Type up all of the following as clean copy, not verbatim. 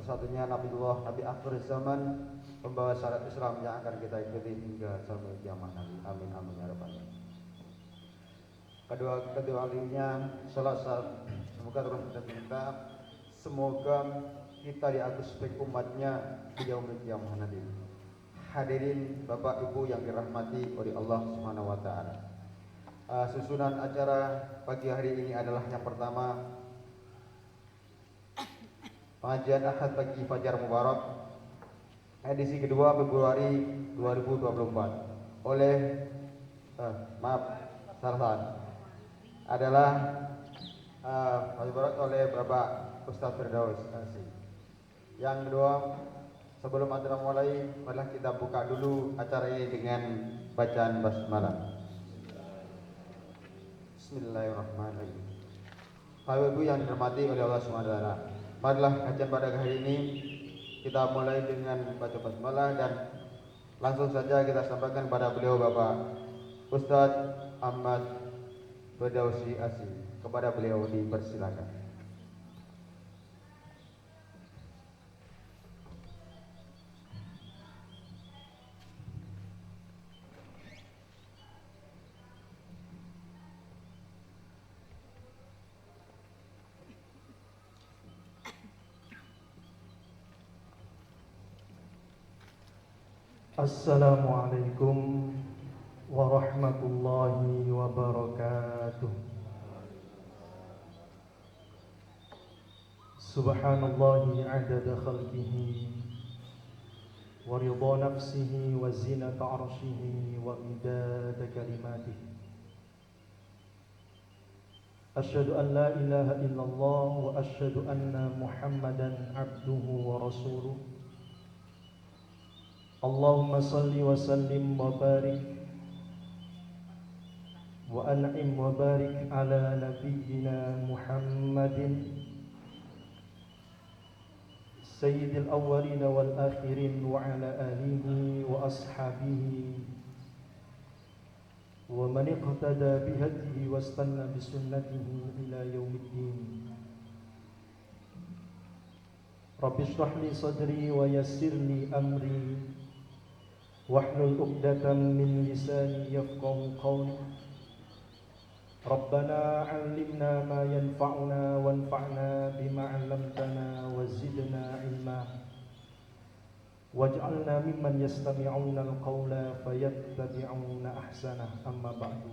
satu-satunya Nabiullah, Nabi akhir zaman, pembawa syariat Islam yang akan kita ikuti hingga sampai kiamat nanti. Amin amin ya rabbal alamin. Kedua kalinya salat semoga terus kita semoga kita diatur sebagai umatnya di yaumil qiyamah nanti. Hadirin Bapak Ibu yang dirahmati oleh Allah Subhanahu wa taala. Susunan acara pagi hari ini adalah yang pertama pengajian Ahad pagi Fajar Mubarak edisi kedua Februari 2024 oleh adalah oleh Bapak Ustaz Firdaus. Yang kedua, sebelum acara mulai, marilah kita buka dulu acara ini dengan bacaan basmalah. Bismillahirrahmanirrahim. Bapak Ibu yang dirahmati oleh Allah Subhanahu wa taala, marilah kajian pada hari ini kita mulai dengan baca basmalah dan langsung saja kita sampaikan pada beliau Bapak Ustadz Ahmad Firdausi Asy. Kepada beliau dipersilakan. Assalamualaikum warahmatullahi wabarakatuh. Subhanallahi adada khalqihi wa ridha nafsihi wa zinata arshihi wa midada kalimatihi. Asyhadu an la ilaha illallah wa asyhadu anna Muhammadan abduhu wa rasuluh. Allahumma salli wa sallim wa barik wa an'im wa barik ala nabiyyina Muhammadin sayyidil awwalin wal akhirin wa ala alihi wa ashabihi wa man iqtada bihadihi wa istanna bisunnatihi ila yaumiddin. Rabbi shrah li sadri wa yassir li amri wahlul 'uqdatam min lisani yafqahu qawli. Rabbana 'allimna ma yanfa'una wanfa'na bima 'allamtana wa zidna 'ilma waj'alna mimman yastami'una al-qawla fayattabi'una ahsanah. Amma ba'du.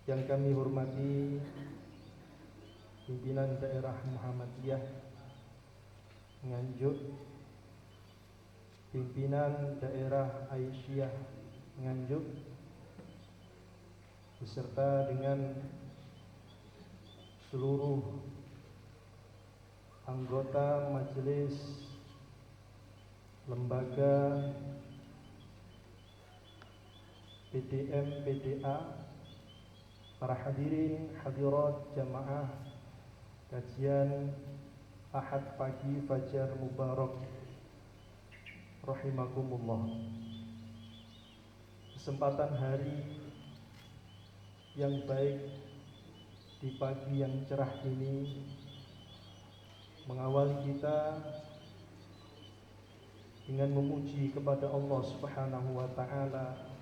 Yang kami hormati pimpinan daerah Muhammadiyah Nganjuk, pimpinan daerah Aisyah Nganjuk, beserta dengan seluruh anggota majelis lembaga PDM PDA, para hadirin hadirat jamaah kajian Ahad pagi Fajar Mubarak rahimakumullah. Kesempatan hari yang baik di pagi yang cerah ini mengawali kita dengan memuji kepada Allah Subhanahu wa taala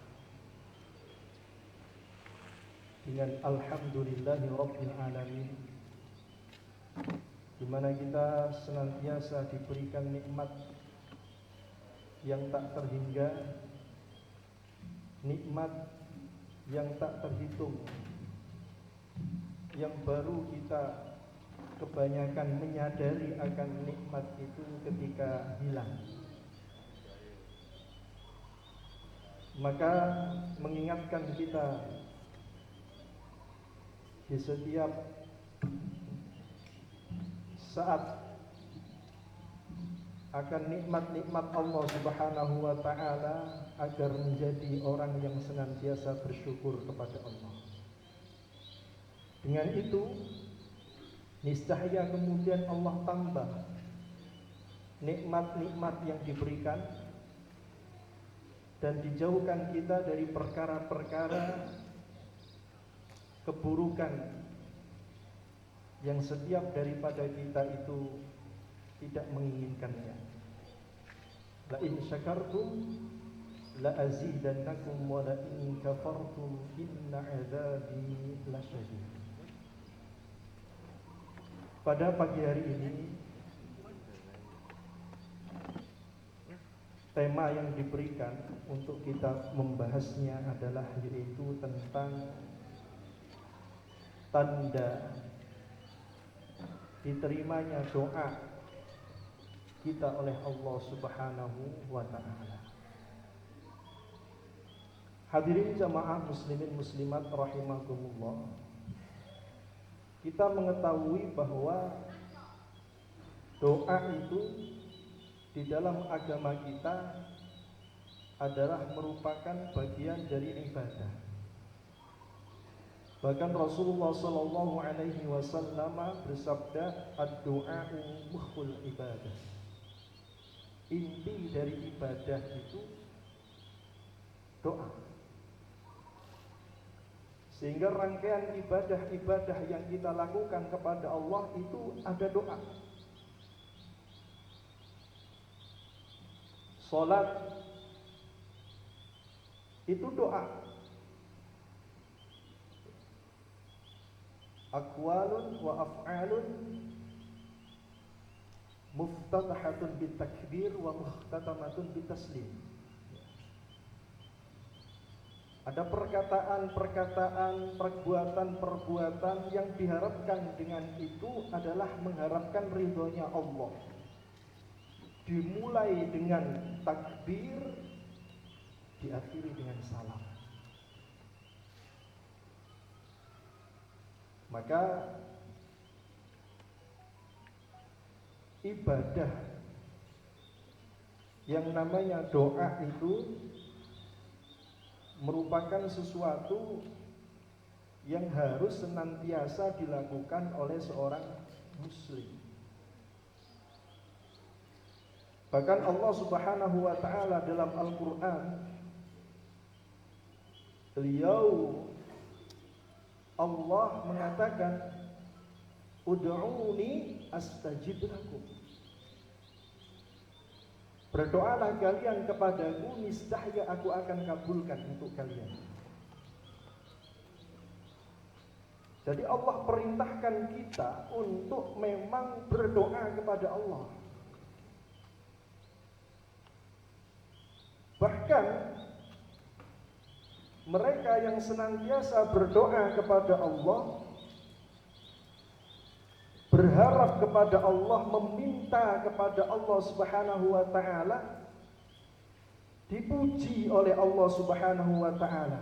dengan alhamdulillahi rabbil alamin, di mana kita senantiasa diberikan nikmat yang tak terhingga, nikmat yang tak terhitung, yang baru kita kebanyakan menyadari akan nikmat itu ketika hilang. Maka mengingatkan kita di setiap saat akan nikmat-nikmat Allah Subhanahu wa taala agar menjadi orang yang senantiasa bersyukur kepada Allah. Dengan itu niscaya kemudian Allah tambah nikmat-nikmat yang diberikan dan dijauhkan kita dari perkara-perkara keburukan yang setiap daripada kita itu tidak menginginkannya. La in syakartum la azidannakum wa la in kafartum inna adzabi lasyadid. Pada pagi hari ini tema yang diberikan untuk kita membahasnya adalah yaitu tentang tanda diterimanya doa kita oleh Allah Subhanahu wa taala. Hadirin jamaah muslimin muslimat rahimakumullah. Kita mengetahui bahwa doa itu di dalam agama kita adalah merupakan bagian dari ibadah. Bahkan Rasulullah sallallahu alaihi wasallam bersabda, "Ad-du'a'u mukhul ibadah." Inti dari ibadah itu doa. Sehingga rangkaian ibadah-ibadah yang kita lakukan kepada Allah itu ada doa. Salat itu doa. Aqwalun wa af'alun muftatahatun bitakbir wa muhtatamatun bitaslim. Ada perkataan-perkataan, perbuatan-perbuatan yang diharapkan dengan itu adalah mengharapkan ridhonya Allah. Dimulai dengan takbir, diakhiri dengan salam. Maka ibadah yang namanya doa itu merupakan sesuatu yang harus senantiasa dilakukan oleh seorang muslim. Bahkan Allah Subhanahu wa taala dalam Al-Qur'an, beliau Allah mengatakan, "Ud'uni astajib lakum." Berdoalah kalian kepadaku, niscaya aku akan kabulkan untuk kalian. Jadi Allah perintahkan kita untuk memang berdoa kepada Allah. Bahkan mereka yang senantiasa berdoa kepada Allah, berharap kepada Allah, meminta kepada Allah Subhanahu wa taala, dipuji oleh Allah Subhanahu wa taala.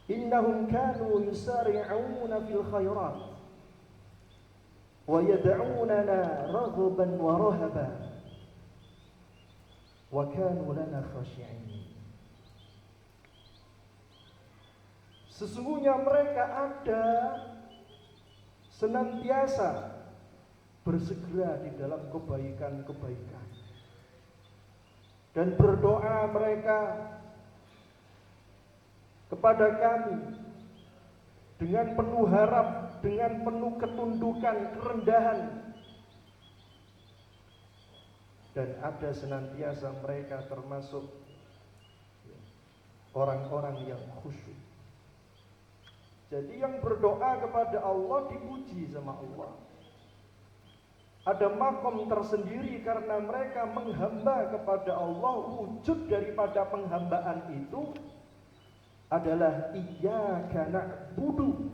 Innahum kanu yusari'una fil khairat wa yad'unana raghaban wa rahaban wa kanu lana khashi'in. Sesungguhnya mereka ada senantiasa bersegera di dalam kebaikan-kebaikan, dan berdoa mereka kepada kami dengan penuh harap, dengan penuh ketundukan, kerendahan, dan ada senantiasa mereka termasuk orang-orang yang khusyuk. Jadi yang berdoa kepada Allah dipuji sama Allah. Ada makom tersendiri karena mereka menghamba kepada Allah. Wujud daripada penghambaan itu adalah iyyaka na'budu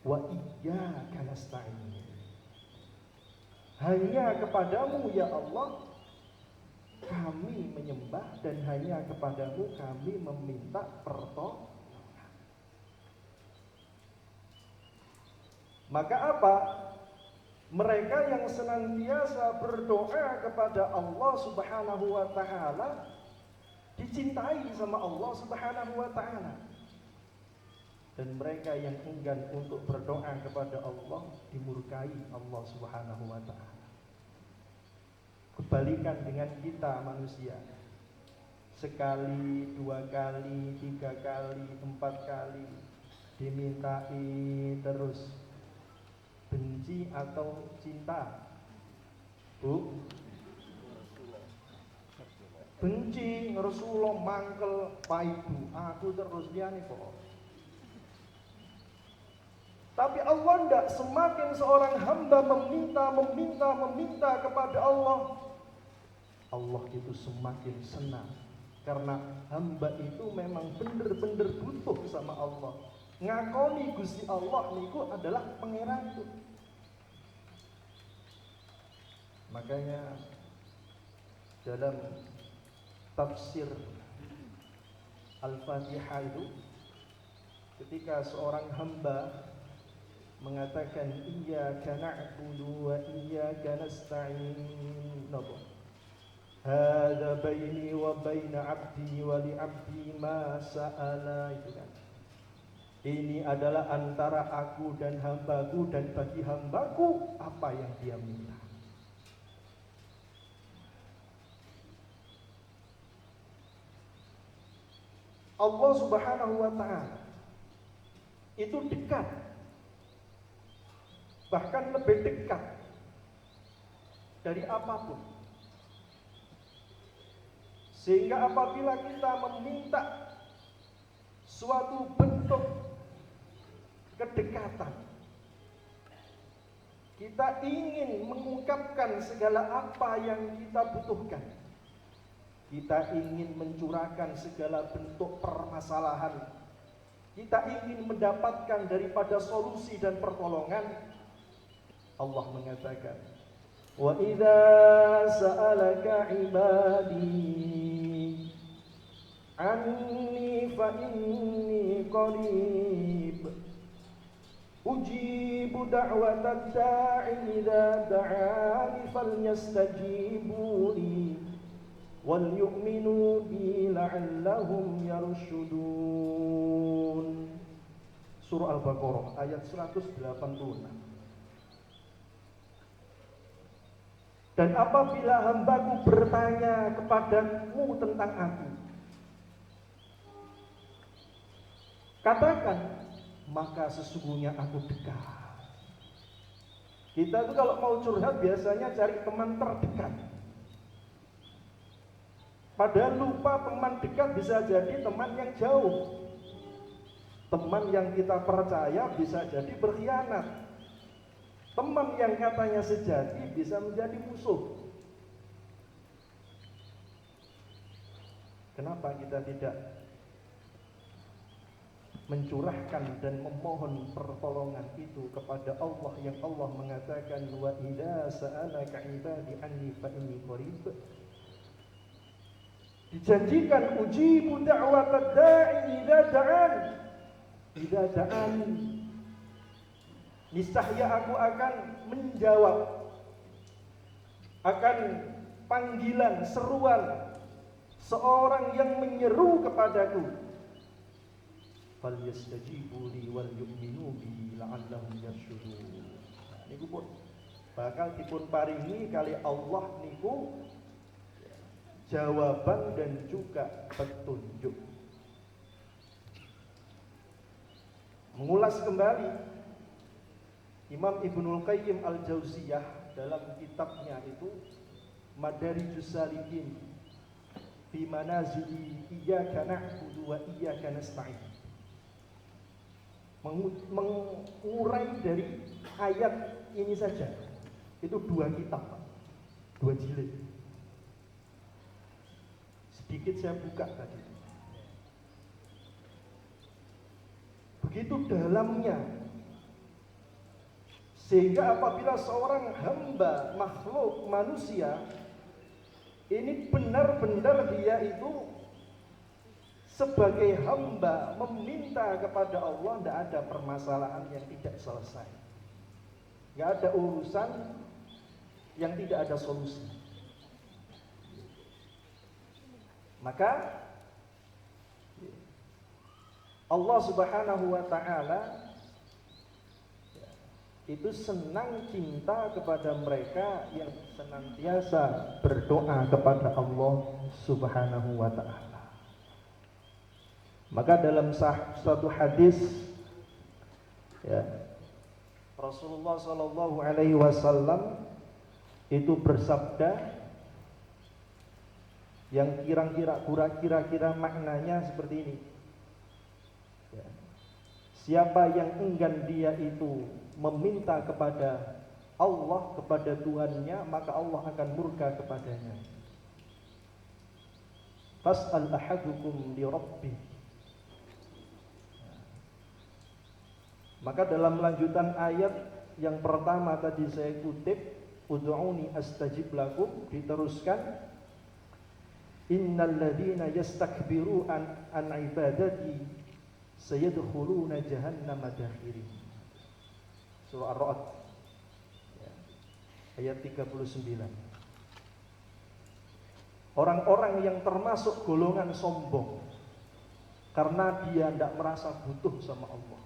wa iyyaka nasta'in. Hanya kepadamu ya Allah kami menyembah, dan hanya kepadamu kami meminta pertolongan. Maka apa? Mereka yang senantiasa berdoa kepada Allah Subhanahu wa taala dicintai sama Allah Subhanahu wa taala. Dan mereka yang enggan untuk berdoa kepada Allah dimurkai Allah Subhanahu wa taala. Kebalikan dengan kita manusia. Sekali, dua kali, tiga kali, empat kali dimintai terus benci atau cinta? Bu, benci Rasulullah mangkel Pak Ibu, aku terus liyane kok. Tapi Allah tidak, semakin seorang hamba meminta kepada Allah, Allah itu semakin senang. Karena hamba itu memang benar-benar butuh sama Allah. Ngakoni Gusti Allah niku adalah pangeran itu. Makanya dalam tafsir Al-Fatihah itu, ketika seorang hamba mengatakan iyyaka na'budu wa iyyaka nasta'in, hadza baini wa baina 'abdi wa li 'abdi ma sa'ala, itu kan. Ini adalah antara aku dan hambaku, dan bagi hambaku apa yang dia minta. Allah Subhanahu wa ta'ala itu dekat, bahkan lebih dekat dari apapun. Sehingga apabila kita meminta suatu bentuk kedekatan, kita ingin mengungkapkan segala apa yang kita butuhkan, kita ingin mencurahkan segala bentuk permasalahan, kita ingin mendapatkan daripada solusi dan pertolongan, Allah mengatakan, wa idza sa'alaka ibadi anni fa inni qarib ujibu da'watad da'i idza da'ani falyastajibu li wal yu'minu bi la'allahum yarshudun. Surah Al-Baqarah ayat 186. Dan apabila hambaku bertanya kepadamu tentang aku, katakan, maka sesungguhnya aku dekat. Kita itu kalau mau curhat biasanya cari teman terdekat. Padahal lupa teman dekat bisa jadi teman yang jauh. Teman yang kita percaya bisa jadi berkhianat. Teman yang katanya sejati bisa menjadi musuh. Kenapa kita tidak mencurahkan dan memohon pertolongan itu kepada Allah, yang Allah mengatakan wa idza sa'alaka ibadi anni fa inni qarib. Dijanjikan ujibu da'watad da'i idza da'an. Idza da'an, niscaya aku akan menjawab akan panggilan, seruan seorang yang menyeru kepadaku. Falyastajibu li wal yu'minu bi la'allahum yarshudun. Niku pun bakal dipun paringi kali Allah niku jawaban dan juga petunjuk. Mengulas kembali, Imam Ibnul Qayyim Al-Jauziyah dalam kitabnya itu Madarijus Salikin fi manazili iyyaka na'budu wa iyyaka nasta'in, mengurai dari ayat ini saja. Itu 2 kitab, 2 jilid. Sedikit saya buka tadi. Begitu dalamnya, sehingga apabila seorang hamba, makhluk manusia ini benar-benar dia itu sebagai hamba meminta kepada Allah, tidak ada permasalahan yang tidak selesai, tidak ada urusan yang tidak ada solusi. Maka Allah Subhanahu wa ta'ala itu senang cinta kepada mereka yang senantiasa berdoa kepada Allah Subhanahu wa ta'ala. Maka dalam suatu hadis Ya. Rasulullah Shallallahu Alaihi Wasallam itu bersabda yang kira-kira maknanya seperti ini. Ya. Siapa yang enggan dia itu meminta kepada Allah, kepada Tuhannya, maka Allah akan murka kepadanya. Fas'al ahadukum li rabbih. Maka dalam lanjutan ayat yang pertama tadi saya kutip, ud'uni astajib lakum, diteruskan, innal ladzina yastakbiru an ibadati sayadkhuluna jahannama dakhirin. Surah Ar-Ra'd ya, ayat 39. Orang-orang yang termasuk golongan sombong karena dia tidak merasa butuh sama Allah,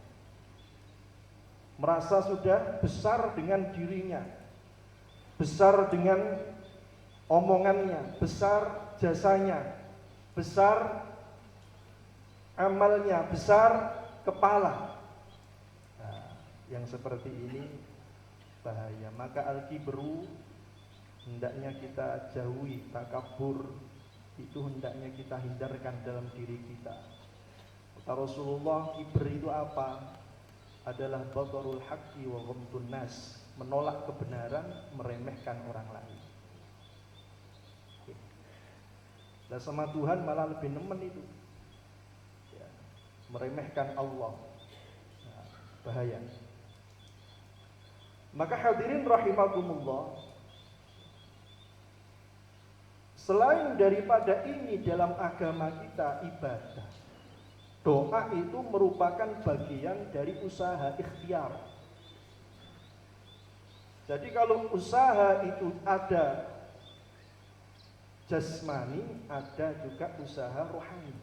merasa sudah besar dengan dirinya, besar dengan omongannya, besar jasanya, besar amalnya, besar kepala. Nah, yang seperti ini bahaya. Maka al-kibru hendaknya kita jauhi, takabur itu hendaknya kita hindarkan dalam diri kita. Kata Rasulullah, kibr itu apa? Adalah batarul haqqi wa ghamtun nas, menolak kebenaran, meremehkan orang lain. Dan sama Tuhan malah lebih nemen itu ya, meremehkan Allah. Nah, bahaya. Maka hadirin rahimakumullah, selain daripada ini dalam agama kita ibadah, doa itu merupakan bagian dari usaha ikhtiar. Jadi kalau usaha itu ada jasmani, ada juga usaha rohani.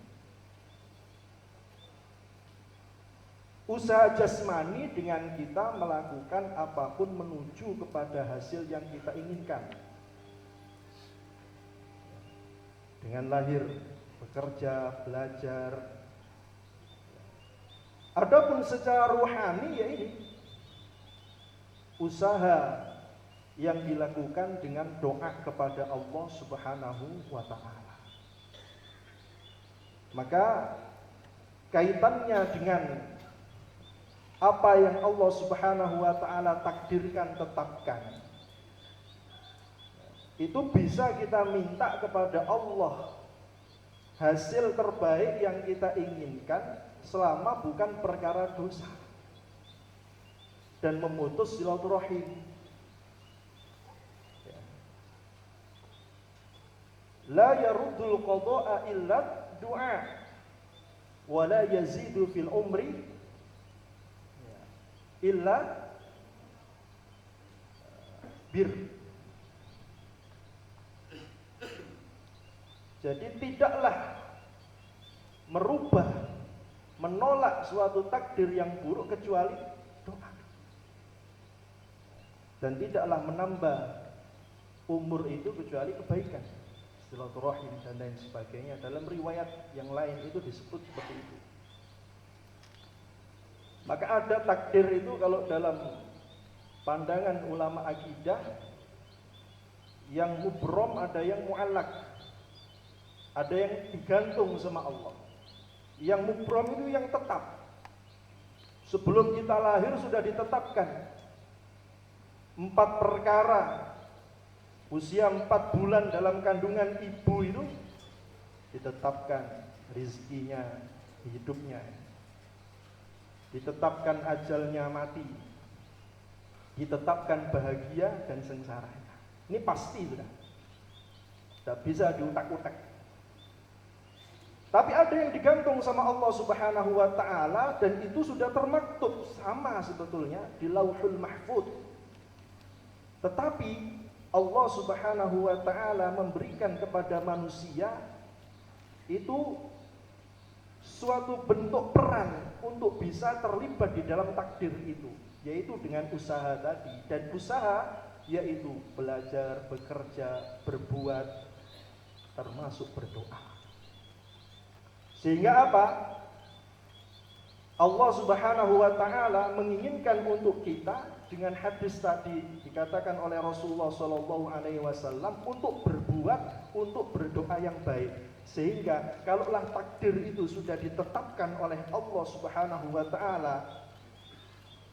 Usaha jasmani dengan kita melakukan apapun menuju kepada hasil yang kita inginkan. Dengan lahir, bekerja, belajar. Adapun secara rohani ya ini usaha yang dilakukan dengan doa kepada Allah Subhanahu wa ta'ala. Maka kaitannya dengan apa yang Allah Subhanahu wa ta'ala takdirkan, tetapkan, itu bisa kita minta kepada Allah hasil terbaik yang kita inginkan, selama bukan perkara dosa dan memutus silaturahim. La yaruddul qada'a illa du'a wa la yazidu fil umri illa bir. Jadi tidaklah merubah, menolak suatu takdir yang buruk kecuali doa. Dan tidaklah menambah umur itu kecuali kebaikan, silaturahim dan lain sebagainya. Dalam riwayat yang lain itu disebut seperti itu. Maka ada takdir itu kalau dalam pandangan ulama akidah, yang mubrom, ada yang mu'allak, ada yang digantung sama Allah. Yang mubrom itu yang tetap, sebelum kita lahir sudah ditetapkan 4 perkara. Usia 4 bulan dalam kandungan ibu itu ditetapkan rizkinya, hidupnya, ditetapkan ajalnya, mati, ditetapkan bahagia dan sengsaranya. Ini pasti sudah, tidak bisa diutak-utak. Tapi ada yang digantung sama Allah Subhanahu wa ta'ala, dan itu sudah termaktub sama sebetulnya di Lauhul Mahfuz. Tetapi Allah Subhanahu wa ta'ala memberikan kepada manusia itu suatu bentuk peran untuk bisa terlibat di dalam takdir itu, yaitu dengan usaha tadi. Dan usaha yaitu belajar, bekerja, berbuat, termasuk berdoa. Sehingga apa? Allah Subhanahu wa taala menginginkan untuk kita dengan hadis tadi dikatakan oleh Rasulullah Shallallahu alaihi wasallam untuk berbuat, untuk berdoa yang baik. Sehingga kalaulah takdir itu sudah ditetapkan oleh Allah Subhanahu wa taala,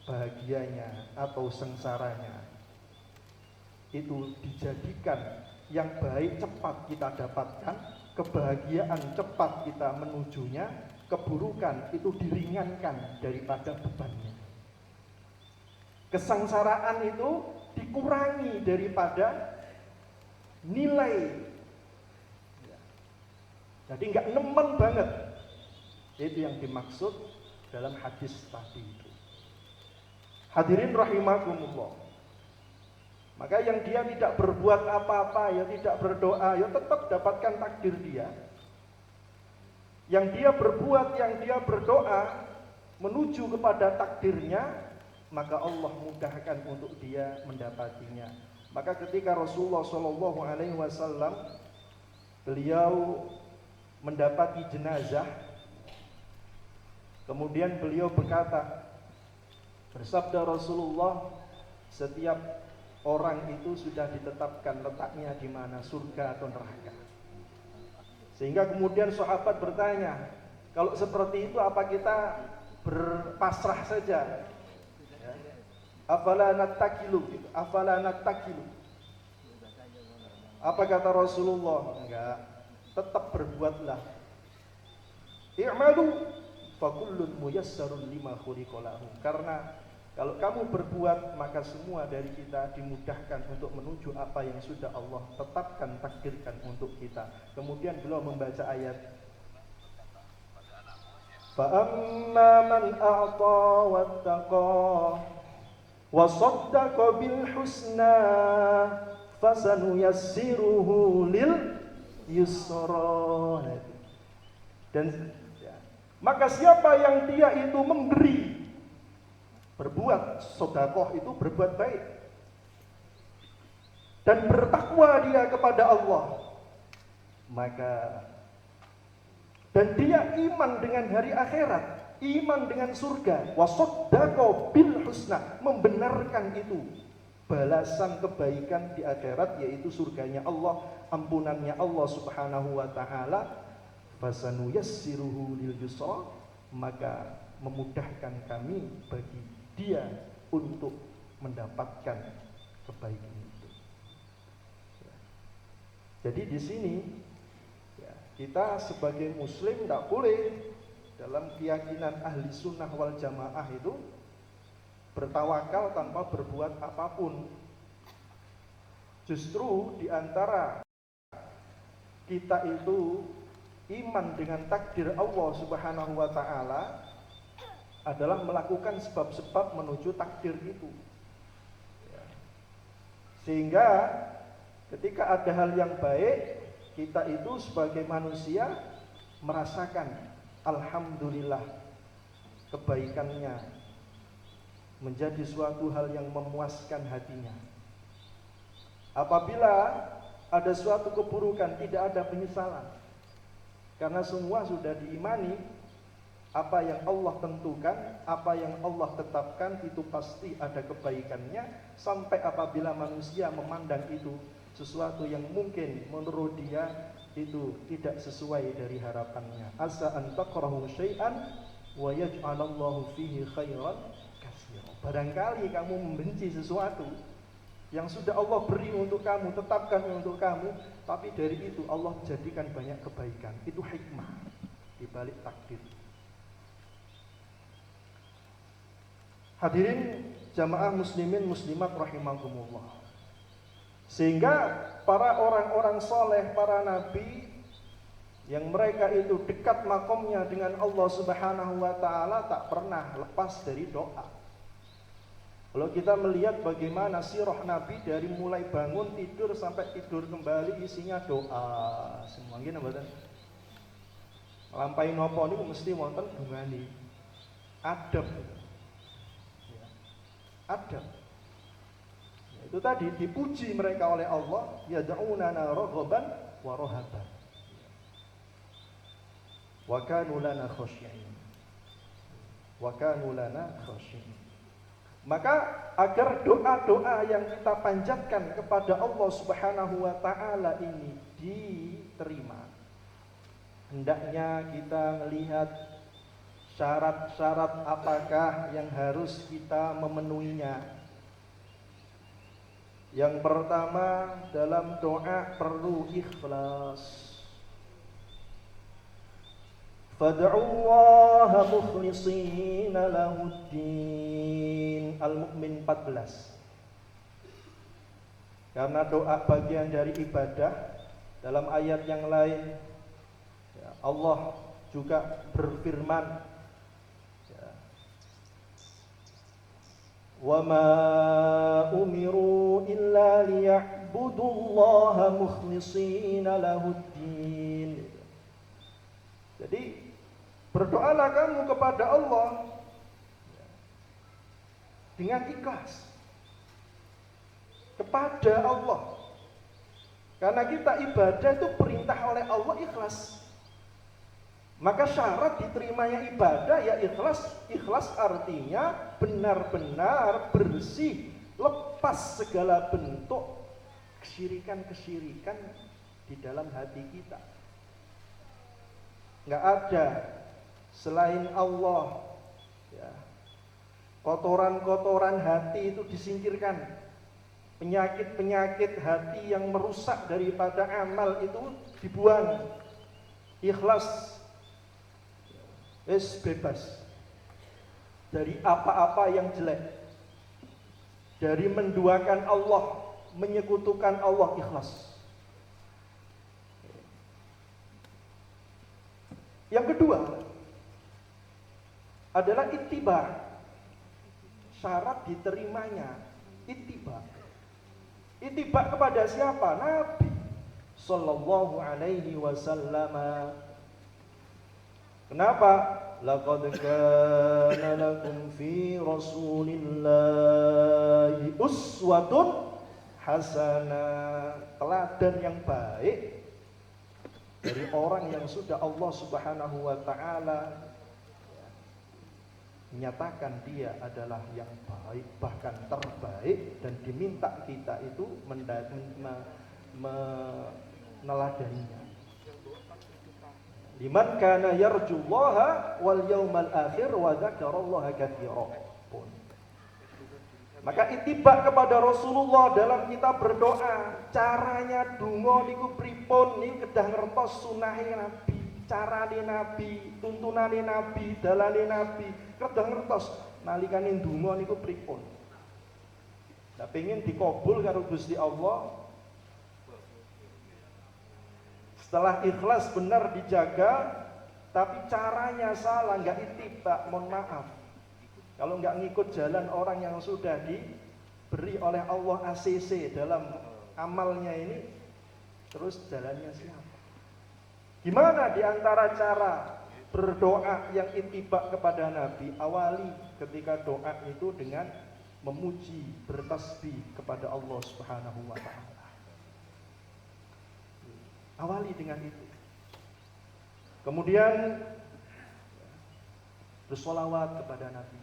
bahagianya atau sengsaranya itu dijadikan yang baik cepat kita dapatkan, kebahagiaan cepat kita menujunya, keburukan itu diringankan daripada bebannya. Kesengsaraan itu dikurangi daripada nilai. Jadi nggak nemen banget. Itu yang dimaksud dalam hadis tadi itu. Hadirin rahimakumullah. Maka yang dia tidak berbuat apa-apa, ya tidak berdoa, ya tetap dapatkan takdir dia. Yang dia berbuat, yang dia berdoa menuju kepada takdirnya, maka Allah mudahkan untuk dia mendapatinya. Maka ketika Rasulullah Shallallahu alaihi wasallam beliau mendapati jenazah, kemudian beliau berkata, bersabda Rasulullah, setiap orang itu sudah ditetapkan letaknya di mana, surga atau neraka. Sehingga kemudian sahabat bertanya, kalau seperti itu apa kita berpasrah saja? Ya. Afala nattakilu, afala nattakilu. Apa kata Rasulullah? Enggak, tetap berbuatlah. I'malu fakullun muyassarun lima khuliqa lahu. Karena kalau kamu berbuat, maka semua dari kita dimudahkan untuk menuju apa yang sudah Allah tetapkan, takdirkan untuk kita. Kemudian beliau membaca ayat, فَأَمَّا مَنْ أَعْطَى وَاتَّقَى وَصَدَّقَ بِالْحُسْنَى فَسَنُيَسِّرُهُ لِلْيُسْرَى. Dan ya, maka siapa yang dia itu memberi, berbuat sedekah itu berbuat baik dan bertakwa dia kepada Allah, maka dan dia iman dengan hari akhirat, iman dengan surga, wasaddaqa bil husna, membenarkan itu balasan kebaikan di akhirat, yaitu surganya Allah, ampunannya Allah Subhanahu wa taala, fasanuyassiruhu lil yusra, maka memudahkan kami bagi dia untuk mendapatkan kebaikan itu. Jadi di sini ya, kita sebagai muslim tidak boleh dalam keyakinan ahli sunnah wal jamaah itu bertawakal tanpa berbuat apapun. Justru di antara kita itu iman dengan takdir Allah Subhanahu wa taala adalah melakukan sebab-sebab menuju takdir itu. Sehingga ketika ada hal yang baik, kita itu sebagai manusia merasakan alhamdulillah kebaikannya menjadi suatu hal yang memuaskan hatinya. Apabila ada suatu keburukan, tidak ada penyesalan, karena semua sudah diimani. Apa yang Allah tentukan, apa yang Allah tetapkan itu pasti ada kebaikannya. Sampai apabila manusia memandang itu sesuatu yang mungkin menurut dia itu tidak sesuai dari harapannya. Asa an takrahu syai'an wa yaj'alallahu fihi khairan katsiran. Barangkali kamu membenci sesuatu yang sudah Allah beri untuk kamu, tetapkan untuk kamu, tapi dari itu Allah jadikan banyak kebaikan. Itu hikmah di balik takdir. Hadirin jamaah muslimin muslimat rahimakumullah. Sehingga para orang-orang soleh, para nabi yang mereka itu dekat makomnya dengan Allah Subhanahu wa taala tak pernah lepas dari doa. Kalau kita melihat bagaimana sirah Nabi dari mulai bangun tidur sampai tidur kembali isinya doa. Semua ngene mboten. Lampahi napa niku mesti wonten dungane. Adab. Adab. Itu tadi dipuji mereka oleh Allah, yad'unana raghaban wa rahaban. Wa kanu lana khashi'in. wa kanu lana khashi'in. Maka agar doa-doa yang kita panjatkan kepada Allah Subhanahu wa taala ini diterima, hendaknya kita melihat syarat-syarat apakah yang harus kita memenuhinya. Yang pertama, dalam doa perlu ikhlas. Fad'ullaha mukhlishina lahuddin. Al-Mu'min 14. Karena doa bagian dari ibadah. Dalam ayat yang lain Allah juga berfirman, wa ma umiru illa liya'budullaha mukhlishina lahuddin. Jadi berdoalah kamu kepada Allah dengan ikhlas kepada Allah. Karena kita ibadah itu perintah oleh Allah ikhlas. Maka syarat diterimanya ibadah ya ikhlas. Ikhlas artinya benar-benar bersih, lepas segala bentuk kesyirikan-kesyirikan di dalam hati kita. Nggak ada selain Allah, ya. Kotoran-kotoran hati itu disingkirkan. Penyakit-penyakit hati yang merusak daripada amal itu dibuang. Ikhlas, bebas dari apa-apa yang jelek, dari menduakan Allah, menyekutukan Allah, ikhlas. Yang kedua adalah ittiba. Syarat diterimanya ittiba. Ittiba kepada siapa? Nabi sallallahu alaihi wasallam. Kenapa? Laqad kana lakum fi Rasulillahi uswatun hasanah. Teladan yang baik dari orang yang sudah Allah Subhanahu wa taala menyatakan dia adalah yang baik, bahkan terbaik, dan diminta kita itu meneladaninya. Liman kana yarjullaha wal yaumal akhir wa dzakarallaha katsiran. Maka ittiba kepada Rasulullah dalam kita berdoa. Caranya donga niku pripun? Niku kedah ngertos sunahe Nabi, carane Nabi, tuntunane Nabi, dalane Nabi, kedah ngertos nalikane donga niku pripun. Lah pengin dikabul karo Gusti Allah. Setelah ikhlas benar dijaga, tapi caranya salah, enggak ittiba, mohon maaf. Kalau enggak ngikut jalan orang yang sudah diberi oleh Allah ACC dalam amalnya ini, terus jalannya siapa? Gimana diantara cara berdoa yang ittiba kepada Nabi? Awali ketika doa itu dengan memuji, bertasbih kepada Allah Subhanahu wa taala. Awali dengan itu. Kemudian bersolawat kepada Nabi.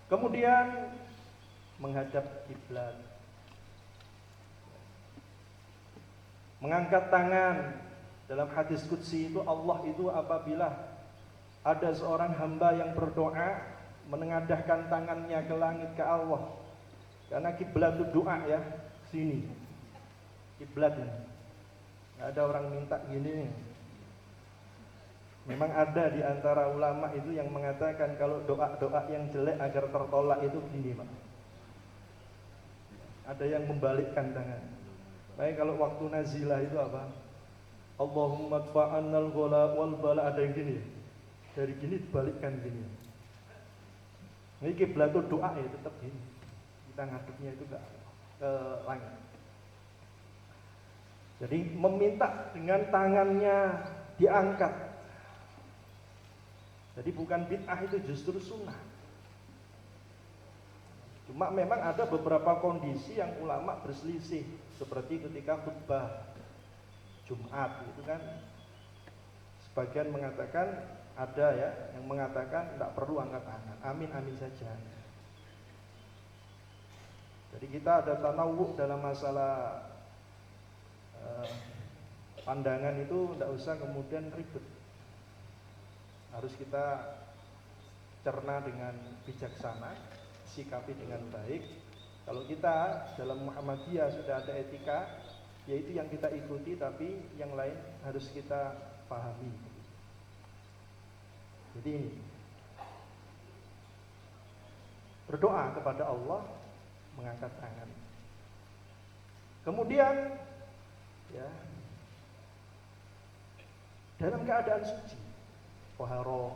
Kemudian menghadap kiblat. Mengangkat tangan. Dalam hadis qudsi itu Allah itu apabila ada seorang hamba yang berdoa menengadahkan tangannya ke langit ke Allah. Karena kiblat itu doa ya, sini. Kiblat ini. Nggak ada orang minta gini nih. Memang ada di antara ulama itu yang mengatakan kalau doa-doa yang jelek agar tertolak itu gini, Pak. Ada yang membalikkan tangan. Baik kalau waktu nazilah itu apa? Allahumma dfa'annal ghala wal bala, ada yang gini. Dari gini dibalikkan gini. Ini kiblat itu doa ya tetap gini. Kita ngadepnya itu enggak ke langit. Jadi meminta dengan tangannya diangkat. Jadi bukan bid'ah, itu justru sunnah. Cuma memang ada beberapa kondisi yang ulama berselisih, seperti ketika khutbah Jumat itu kan sebagian mengatakan ada ya yang mengatakan tidak perlu angkat tangan, amin saja. Jadi kita ada tanawwu dalam masalah pandangan itu tidak usah kemudian ribet. Harus kita cerna dengan bijaksana, sikapi dengan baik. Kalau kita dalam Muhammadiyah sudah ada etika, yaitu yang kita ikuti, tapi yang lain harus kita pahami. Jadi ini berdoa kepada Allah, mengangkat tangan. Kemudian ya dalam keadaan suci, tahara,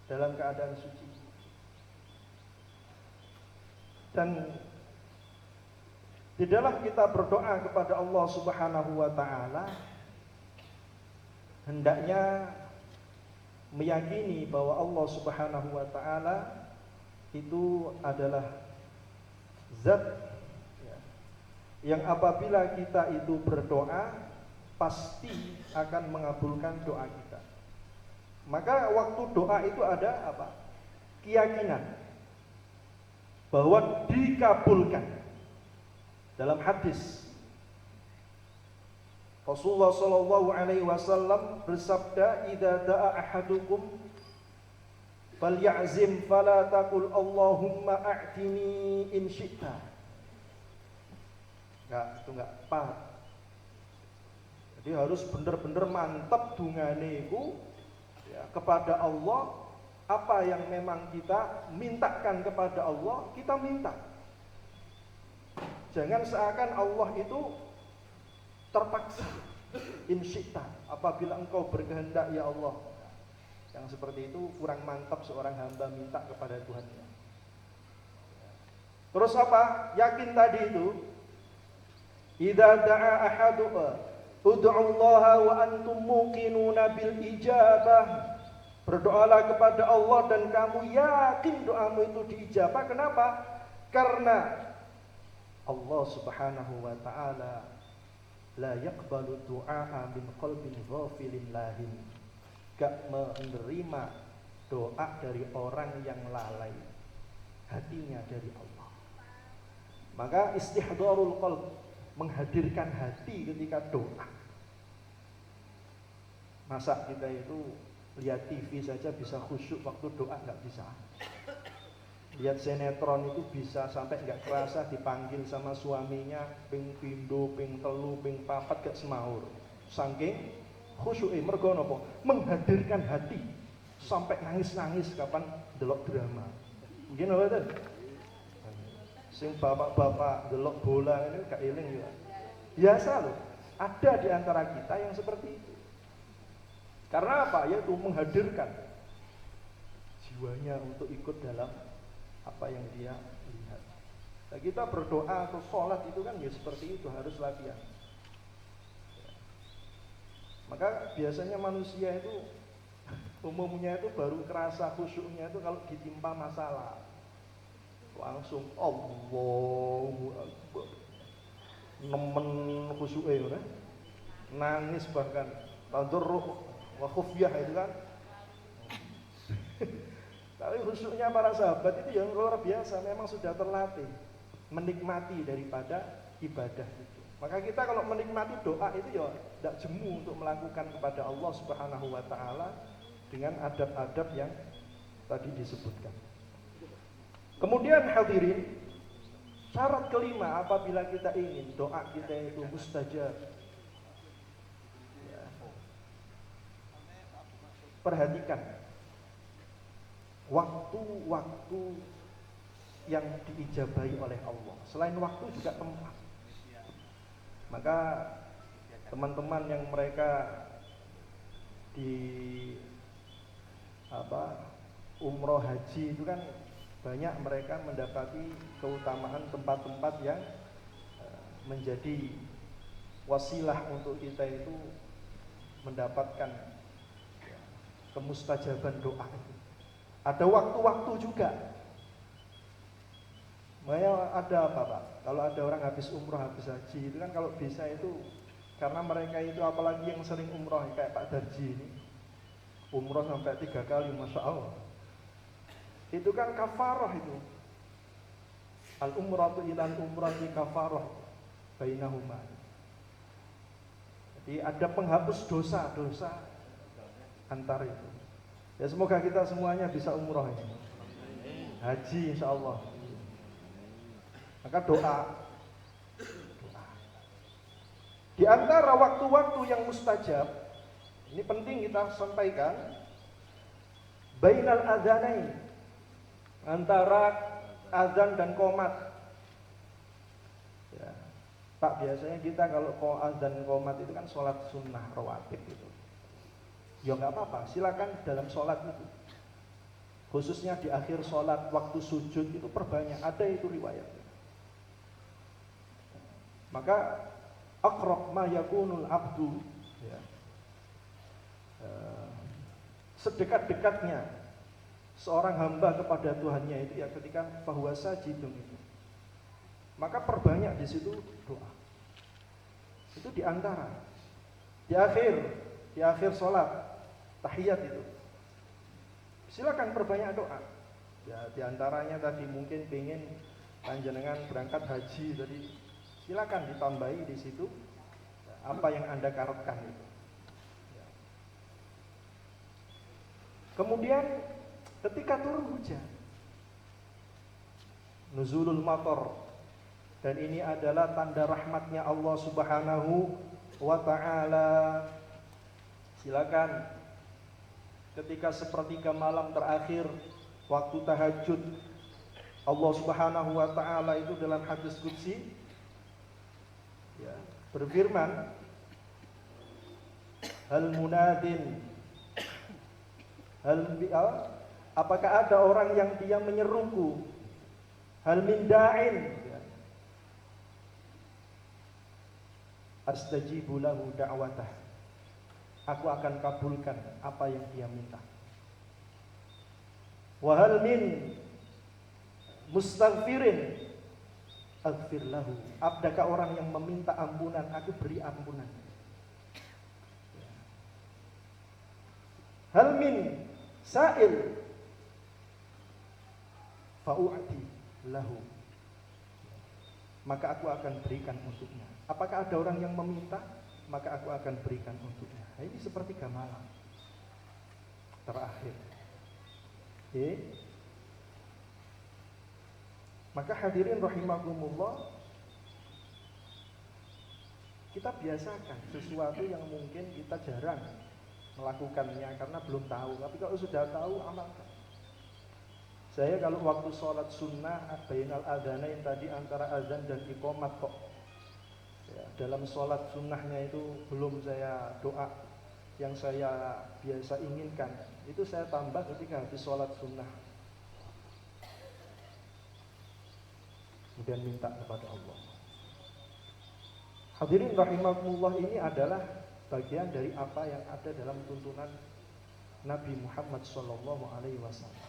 dalam keadaan suci. Dan di dalam kita berdoa kepada Allah Subhanahu wa taala, hendaknya meyakini bahwa Allah Subhanahu wa taala itu adalah zat yang apabila kita itu berdoa pasti akan mengabulkan doa kita. Maka waktu doa itu ada apa? Keyakinan bahwa dikabulkan. Dalam hadis Rasulullah sallallahu alaihi wasallam bersabda, "Idza da'a ahadukum falyazim fala taqul Allahumma a'tini in syi'ta." Itu enggak pas. Jadi harus benar-benar mantap dungane iku ya, kepada Allah. Apa yang memang kita mintakan kepada Allah, kita minta. Jangan seakan Allah itu terpaksa. In syi'ta, apabila engkau berkehendak ya Allah. Yang seperti itu kurang mantap seorang hamba minta kepada Tuhannya. Terus apa? Yakin tadi itu. Idza da'a ahadukum ud'ullaha wa antum muqinuna bil ijabah. Berdoalah kepada Allah dan kamu yakin doamu itu diijabah. Kenapa? Karena Allah Subhanahu wa taala la yaqbalu du'a min qalbin ghafilin lahin. Gak menerima doa dari orang yang lalai hatinya dari Allah. Maka istihdarul qalb, menghadirkan hati ketika doa. Masa kita itu lihat TV saja bisa khusyuk waktu doa, nggak bisa. Lihat sinetron itu bisa sampai nggak kerasa dipanggil sama suaminya ping pindo, ping telu, ping papat gak semaur. Saking khusyuke mergo napa? Menghadirkan hati sampai nangis-nangis kapan delok drama. Mungkin apa tuh? Sing bapak-bapak delok bola ini gak eling ya. Biasa loh. Ada di antara kita yang seperti itu. Karena apa? Yaitu menghadirkan jiwanya untuk ikut dalam apa yang dia lihat. Nah, kita berdoa atau sholat itu kan ya seperti itu, harus latihan. Maka biasanya manusia itu umumnya itu baru kerasa khusyuknya itu kalau ditimpa masalah. Langsung Allahu Akbar. Nemen khusyuknya ya. Nangis bahkan tadarruh wa khufyah itu kan. Tapi khusyuknya para sahabat itu yang luar biasa, memang sudah terlatih menikmati daripada ibadah itu. Maka kita kalau menikmati doa itu ya tidak jemu untuk melakukan kepada Allah Subhanahu wa taala dengan adab-adab yang tadi disebutkan. Kemudian hadirin, syarat kelima apabila kita ingin doa kita itu mustajab. Ya. Perhatikan waktu-waktu yang diijabahi oleh Allah. Selain waktu juga tempat. Maka teman-teman yang mereka di umroh haji itu kan banyak mereka mendapati keutamaan tempat-tempat yang menjadi wasilah untuk kita itu mendapatkan kemustajaban doa itu. Ada waktu-waktu juga. Makanya ada apa Pak? Kalau ada orang habis umroh, habis haji itu kan kalau bisa itu Karena mereka itu apalagi yang sering umroh kayak Pak Darji ini, umroh sampai 3 kali, Masya Allah. Itu kan kafarah itu. Al-umratu ilal umrati kafarah bainahuma. Jadi ada penghapus dosa-dosa antar itu. Ya semoga kita semuanya bisa umroh ini. Haji insya Allah. Maka doa. Di antara waktu-waktu yang mustajab, ini penting kita sampaikan, bainal adzanain, antara azan dan qomat. Ya. Pak, biasanya kita kalau azan qomat itu kan sholat sunnah rawatib itu. Ya nggak apa-apa, silakan dalam sholat itu. Khususnya di akhir sholat, waktu sujud itu perbanyak, ada itu riwayatnya. Maka aqrab ma yakunul abdu, ya, sedekat-dekatnya seorang hamba kepada Tuhannya itu ya ketika fahuwa sajidun itu. Maka perbanyak di situ doa. Itu di antara di akhir sholat tahiyat itu. Silakan perbanyak doa. Ya di antaranya tadi mungkin pengen panjenengan berangkat haji tadi, silakan ditambahi di situ apa yang Anda karepkan itu. Kemudian ketika turun hujan, nuzulul matar, dan ini adalah tanda rahmatnya Allah Subhanahu wa ta'ala. Silakan ketika sepertiga malam terakhir waktu tahajud, Allah Subhanahu wa ta'ala itu dalam hadis qudsi ya, berfirman, hal munadin, apakah ada orang yang dia menyeruku, hal min da'in, astajibu lahu da'watah, aku akan kabulkan apa yang dia minta. Wa hal min mustaghfirin aghfir lahu, adakah orang yang meminta ampunan, aku beri ampunan. Hal min sa'il fa'u'ti lahu, maka aku akan berikan untuknya. Apakah ada orang yang meminta, maka aku akan berikan untuknya. Nah, ini sepertiga malam terakhir. Maka hadirin rahimakumullah, kita biasakan sesuatu yang mungkin kita jarang melakukannya karena belum tahu. Tapi kalau sudah tahu, amalkan. Saya kalau waktu sholat sunnah bainal adzanain tadi, antara azan dan iqamat kok ya, dalam sholat sunnahnya itu belum saya doa yang saya biasa inginkan, itu saya tambah ketika habis sholat sunnah, kemudian minta kepada Allah. Hadirin rahimakumullah, ini adalah bagian dari apa yang ada dalam tuntunan Nabi Muhammad SAW.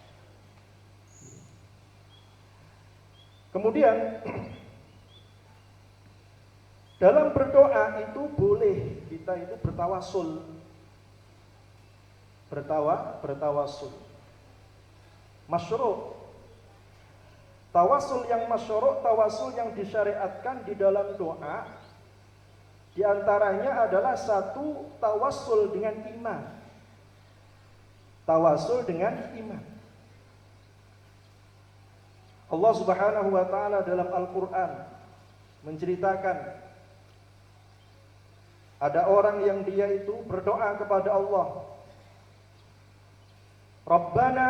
Kemudian dalam berdoa itu boleh kita itu bertawasul, bertawasul. Masyru'. Tawasul yang masyru', tawasul yang disyariatkan di dalam doa, di antaranya adalah satu, tawasul dengan iman. Tawasul dengan iman. Allah Subhanahu wa ta'ala dalam Al-Quran menceritakan ada orang yang dia itu berdoa kepada Allah, Rabbana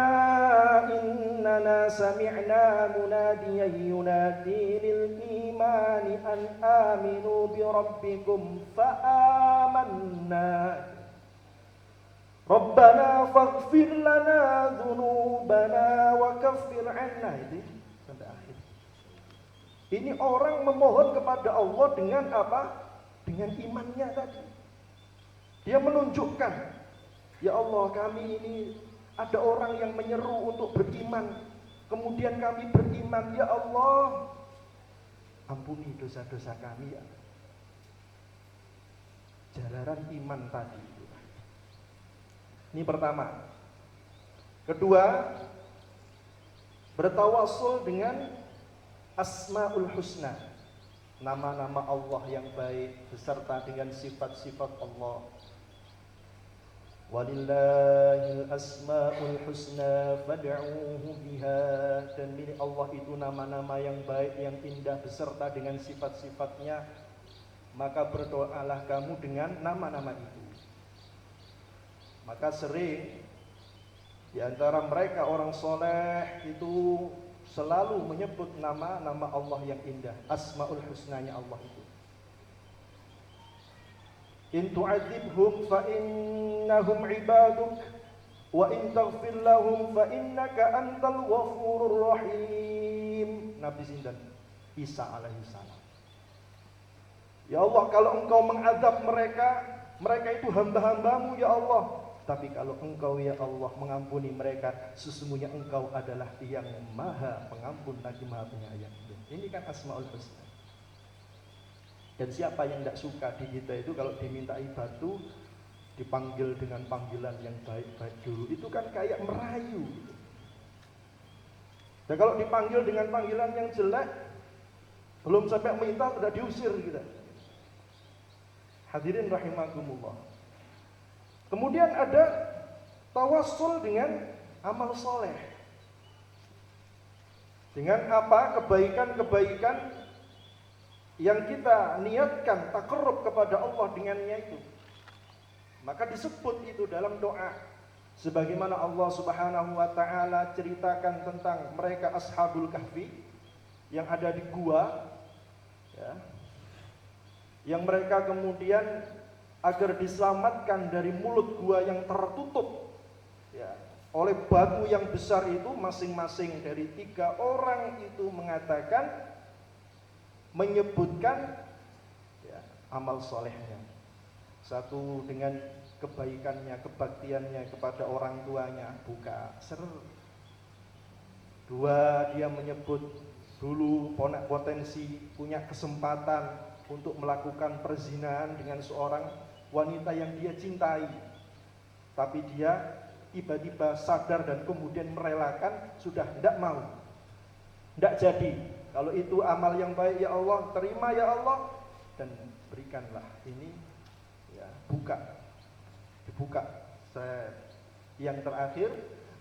innana sami'na munadiyan yunadi lil imani an aminu bi rabbikum fa amanna Rabbana faghfir lana dhunubana wa kaffir 'anna. Itu sampai akhir. Ini orang memohon kepada Allah dengan apa? Dengan imannya tadi. Dia menunjukkan, ya Allah, kami ini ada orang yang menyeru untuk beriman, kemudian kami beriman. Ya Allah, ampuni dosa-dosa kami ya. jalaran iman tadi. Ini pertama. Kedua, bertawassul dengan Asmaul Husna, nama-nama Allah yang baik beserta dengan sifat-sifat Allah. Walillahil asmaul husna fad'uuhu biha. Dan milik Allah itu nama-nama yang baik, yang indah beserta dengan sifat-sifatnya. Maka berdoalah kamu dengan nama-nama itu. Maka sering di antara mereka orang soleh itu selalu menyebut nama-nama Allah yang indah, asmaul husnanya Allah itu. In tu'adzibhum fa innahum ibaduk wa in taghfir lahum fa innaka antal ghafurur rahim. Nabi sinten? Isa alaihi salam. Ya Allah, kalau engkau mengadab mereka, mereka itu hamba-hambamu ya Allah. Tapi kalau engkau ya Allah mengampuni mereka, sesungguhnya engkau adalah yang maha pengampun lagi maha penyayang. Ini kan asmaul husna. Dan siapa yang tidak suka di kita itu kalau dimintai batu dipanggil dengan panggilan yang baik-baik dulu, itu kan kayak merayu. Dan kalau dipanggil dengan panggilan yang jelek, belum sampai minta sudah diusir kita. Hadirin rahimakumullah. Kemudian ada tawassul dengan amal soleh. Dengan apa? Kebaikan-kebaikan yang kita niatkan taqarrub kepada Allah dengannya itu. Maka disebut itu dalam doa. Sebagaimana Allah Subhanahu wa taala ceritakan tentang mereka Ashabul Kahfi yang ada di gua, ya, yang mereka kemudian agar diselamatkan dari mulut gua yang tertutup, ya, oleh batu yang besar itu, masing-masing dari 3 orang itu mengatakan, menyebutkan, ya, amal solehnya. Satu dengan kebaikannya, kebaktiannya kepada orang tuanya, buka ser. 2, dia menyebut dulu potensi punya kesempatan untuk melakukan perzinahan dengan seorang wanita yang dia cintai, tapi dia tiba-tiba sadar dan kemudian merelakan, sudah tidak mau, tidak jadi. Kalau itu amal yang baik ya Allah, terima ya Allah, dan berikanlah ini, ya, dibuka. Yang terakhir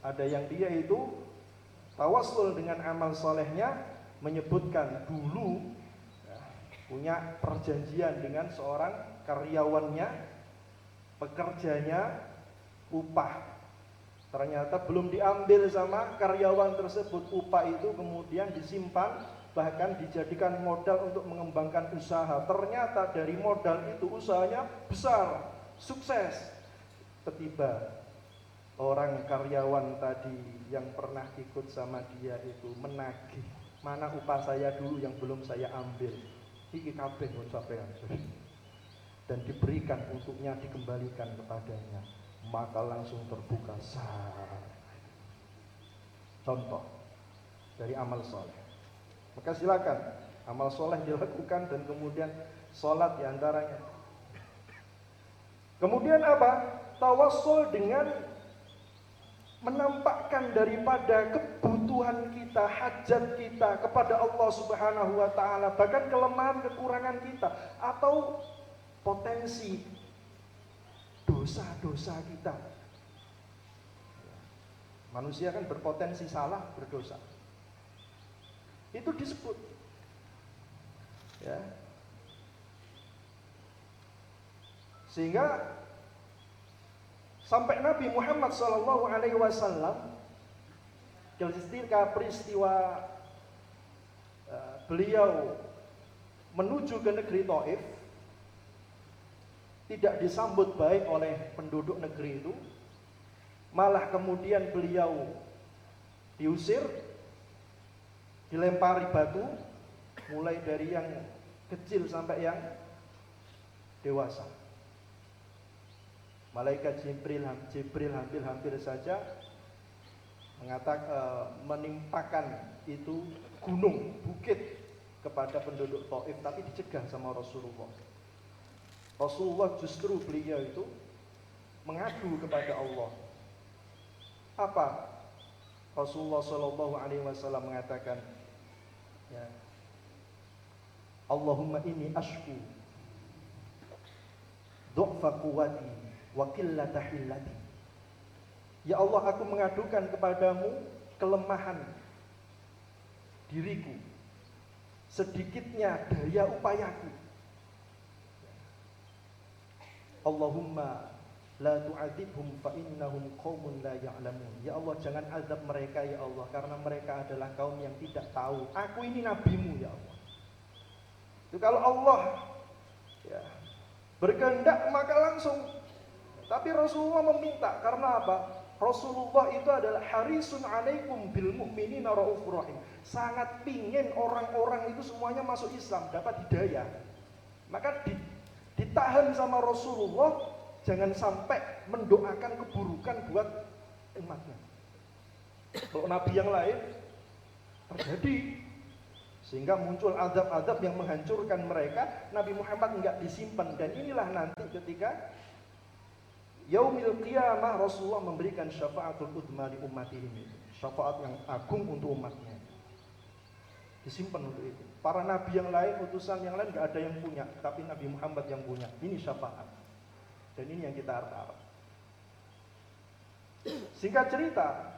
ada yang dia itu tawassul dengan amal solehnya, menyebutkan dulu, ya, punya perjanjian dengan seorang karyawannya, pekerjanya, upah. Ternyata belum diambil sama karyawan tersebut. Upah itu kemudian disimpan, bahkan dijadikan modal untuk mengembangkan usaha. Ternyata dari modal itu usahanya besar, sukses. Tiba-tiba orang karyawan tadi yang pernah ikut sama dia itu menagih, mana upah saya dulu yang belum saya ambil, iki kabeh pun sampean, dan diberikan untuknya, dikembalikan kepadanya. Maka langsung terbuka contoh dari amal soleh. Maka silakan amal soleh dilakukan, dan kemudian sholat diantaranya. Kemudian apa? Tawassul dengan menampakkan daripada kebutuhan kita, hajat kita kepada Allah Subhanahu wa taala, bahkan kelemahan kekurangan kita atau potensi dosa-dosa kita. Manusia kan berpotensi salah, berdosa. Itu disebut, ya. Sehingga sampai Nabi Muhammad SAW ketika peristiwa beliau menuju ke negeri Taif, tidak disambut baik oleh penduduk negeri itu, malah kemudian beliau diusir, dilempari batu, mulai dari yang kecil sampai yang dewasa. Malaikat Jibril hampir saja menimpakan itu gunung, bukit kepada penduduk Taif, tapi dicegah sama Rasulullah. Rasulullah justru beliau itu mengadu kepada Allah. Apa? Rasulullah Shallallahu Alaihi Wasallam mengatakan, ya, Allahumma inni ashku du'fa quwwati wa qillata hillati. Ya Allah, aku mengadukan kepadamu kelemahan diriku, sedikitnya daya upayaku. Allahumma la tu'adzibhum fa innahum qaumun la ya'lamun. Ya Allah, jangan azab mereka ya Allah, karena mereka adalah kaum yang tidak tahu. Aku ini nabimu ya Allah. Itu kalau Allah ya berkehendak maka langsung. Tapi Rasulullah meminta karena apa? Rasulullah itu adalah harisun alaikum bil mu'minina raufur rahim. Sangat pingin orang-orang itu semuanya masuk Islam, dapat hidayah. Maka ditahan sama Rasulullah, jangan sampai mendoakan keburukan buat umatnya. Kalau nabi yang lain terjadi sehingga muncul azab-azab yang menghancurkan mereka, Nabi Muhammad enggak disimpan. Dan inilah nanti ketika Yaumil Qiyamah Rasulullah memberikan syafaatul udma li ummatihi, syafaat yang agung untuk umatnya. Disimpan untuk itu. Para nabi yang lain, utusan yang lain enggak ada yang punya, tapi Nabi Muhammad yang punya. Ini syafaat. Dan ini yang kita harap. Singkat cerita,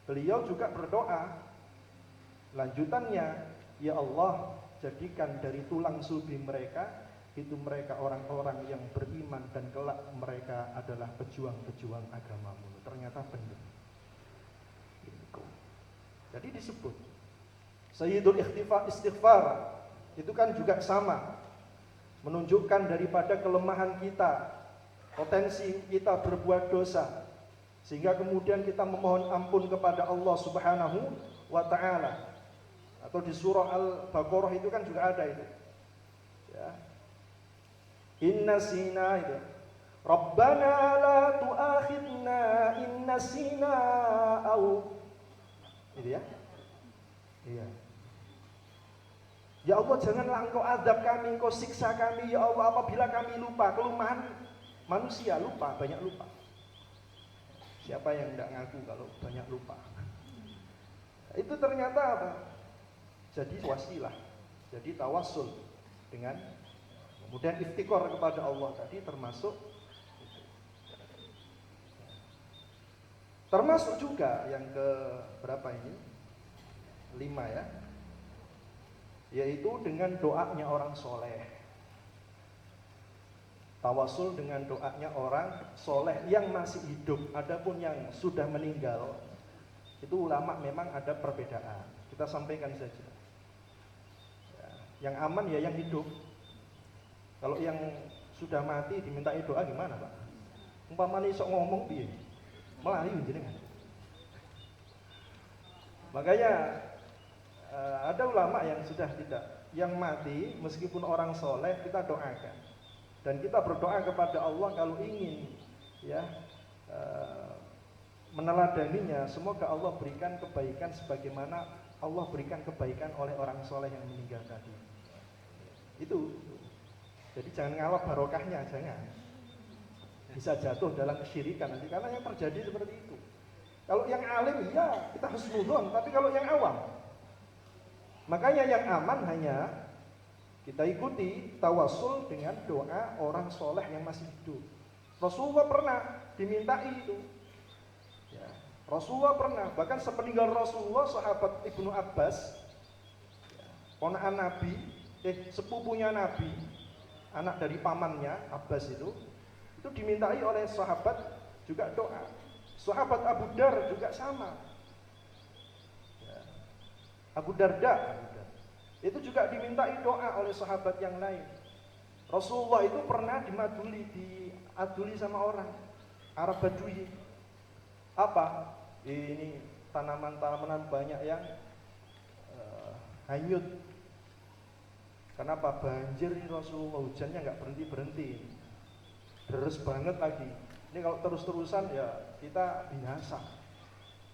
beliau juga berdoa. Lanjutannya, ya Allah, jadikan dari tulang sulbi mereka itu mereka orang-orang yang beriman dan kelak mereka adalah pejuang-pejuang agamamu. Ternyata benar. Jadi disebut Sayyidul Istighfar itu kan juga sama, menunjukkan daripada kelemahan kita, potensi kita berbuat dosa, sehingga kemudian kita memohon ampun kepada Allah Subhanahu wa Ta'ala. Atau di surah Al-Baqarah itu kan juga ada itu. Ya. Inna sina itu. Rabbana la tu'akhidna inna sina au. Itu ya. Iya. Ya Allah, janganlah engkau azab kami, engkau siksa kami ya Allah apabila kami lupa. Kelemahan manusia, lupa, banyak lupa. Siapa yang tidak ngaku kalau banyak lupa? Itu ternyata apa? Jadi wasilah, jadi tawassul dengan kemudian iftikar kepada Allah tadi termasuk juga yang ke berapa ini? 5 ya, yaitu dengan doanya orang soleh. Tawassul dengan doanya orang soleh yang masih hidup. Adapun yang sudah meninggal, itu ulama memang ada perbedaan. Kita sampaikan saja. Yang aman ya yang hidup. Kalau yang sudah mati dimintai doa gimana Pak? Umpamanya sok ngomong piye? Melayu jenengan. Makanya ada ulama yang sudah tidak, yang mati meskipun orang soleh kita doakan. Dan kita berdoa kepada Allah kalau ingin ya meneladaninya, semoga Allah berikan kebaikan sebagaimana Allah berikan kebaikan oleh orang soleh yang meninggal tadi. Itu. Jadi jangan ngalap barokahnya, jangan. Bisa jatuh dalam kesyirikan nanti, karena yang terjadi seperti itu. Kalau yang alim ya kita husnudzon, tapi kalau yang awam, makanya yang aman hanya kita ikuti tawassul dengan doa orang soleh yang masih hidup. Rasulullah pernah dimintai itu. Ya, Rasulullah pernah, bahkan sepeninggal Rasulullah sahabat Ibnu Abbas, ponakan Nabi, sepupunya Nabi, anak dari pamannya Abbas itu dimintai oleh sahabat juga doa. Sahabat Abu Dar juga sama. Ya. Abu Darda itu juga dimintai doa oleh sahabat yang lain. Rasulullah itu pernah diaduli sama orang Arab Badui. Apa? Ini tanaman-tanaman banyak yang hanyut. Kenapa? Banjir ini Rasulullah, hujannya nggak berhenti-berhenti. Deres banget lagi. Ini kalau terus-terusan ya kita binasa.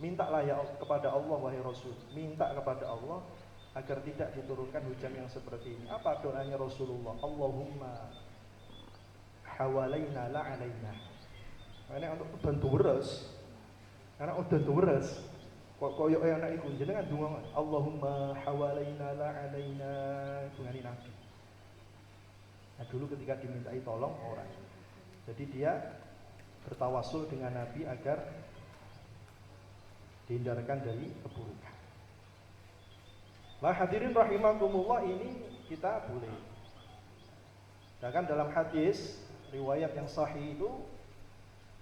Mintalah ya kepada Allah wahai Rasul. Minta kepada Allah agar tidak diturunkan hujan yang seperti ini. Apa doanya Rasulullah? Allahumma hawalaina la alaina. Nek untuk udan deres. Karena udan deres. Kok koyo anak iku jenengan donga Allahumma hawalaina la alaina dungane Nabi. Nah, dulu ketika dimintai tolong orang. Jadi dia bertawasul dengan Nabi agar dihindarkan dari keburukan. Nah, hadirin rahimakumullah, ini kita boleh. Bahkan dalam hadis riwayat yang sahih itu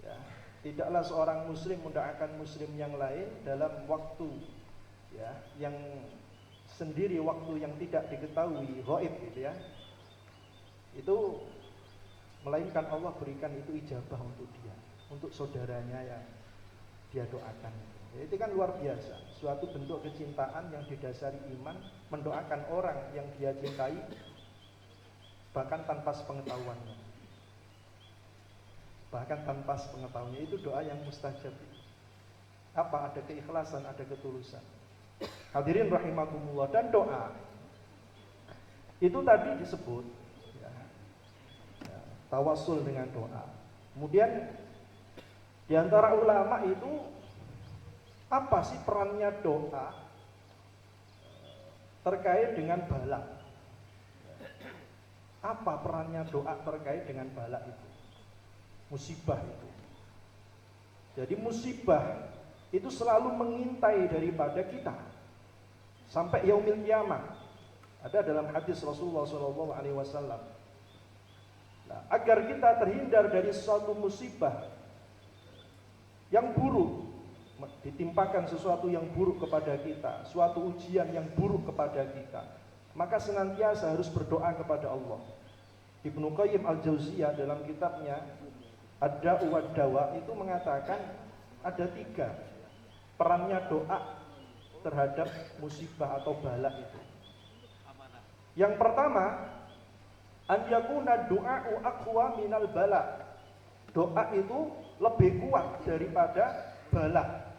ya, tidaklah seorang muslim mendoakan muslim yang lain dalam waktu ya, yang sendiri, waktu yang tidak diketahui, ghaib gitu ya. Itu melainkan Allah berikan itu ijabah untuk dia, untuk saudaranya yang dia doakan. Ya, itu kan luar biasa, suatu bentuk kecintaan yang didasari iman, mendoakan orang yang dia cintai bahkan tanpa sepengetahuannya. Bahkan tanpa sepengetahuannya, itu doa yang mustajab. Apa? Ada keikhlasan, ada ketulusan. Hadirin rahimakumullah, dan doa itu tadi disebut ya, tawasul dengan doa. Kemudian di antara ulama itu apa sih perannya doa terkait dengan bala? Apa perannya doa terkait dengan bala itu? Musibah itu. Jadi musibah itu selalu mengintai daripada kita sampai yaumil kiamah. Ada dalam hadis Rasulullah SAW. Nah, agar kita terhindar dari suatu musibah yang buruk, ditimpakan sesuatu yang buruk kepada kita, suatu ujian yang buruk kepada kita, maka senantiasa harus berdoa kepada Allah. Ibnu Qayyim Al-Jauziyah dalam kitabnya Ad-Da'u wad-Dawa itu mengatakan ada 3 perannya doa terhadap musibah atau bala itu. Yang pertama, an yakuna du'a'u aqwa minal bala. Doa itu lebih kuat daripada bala.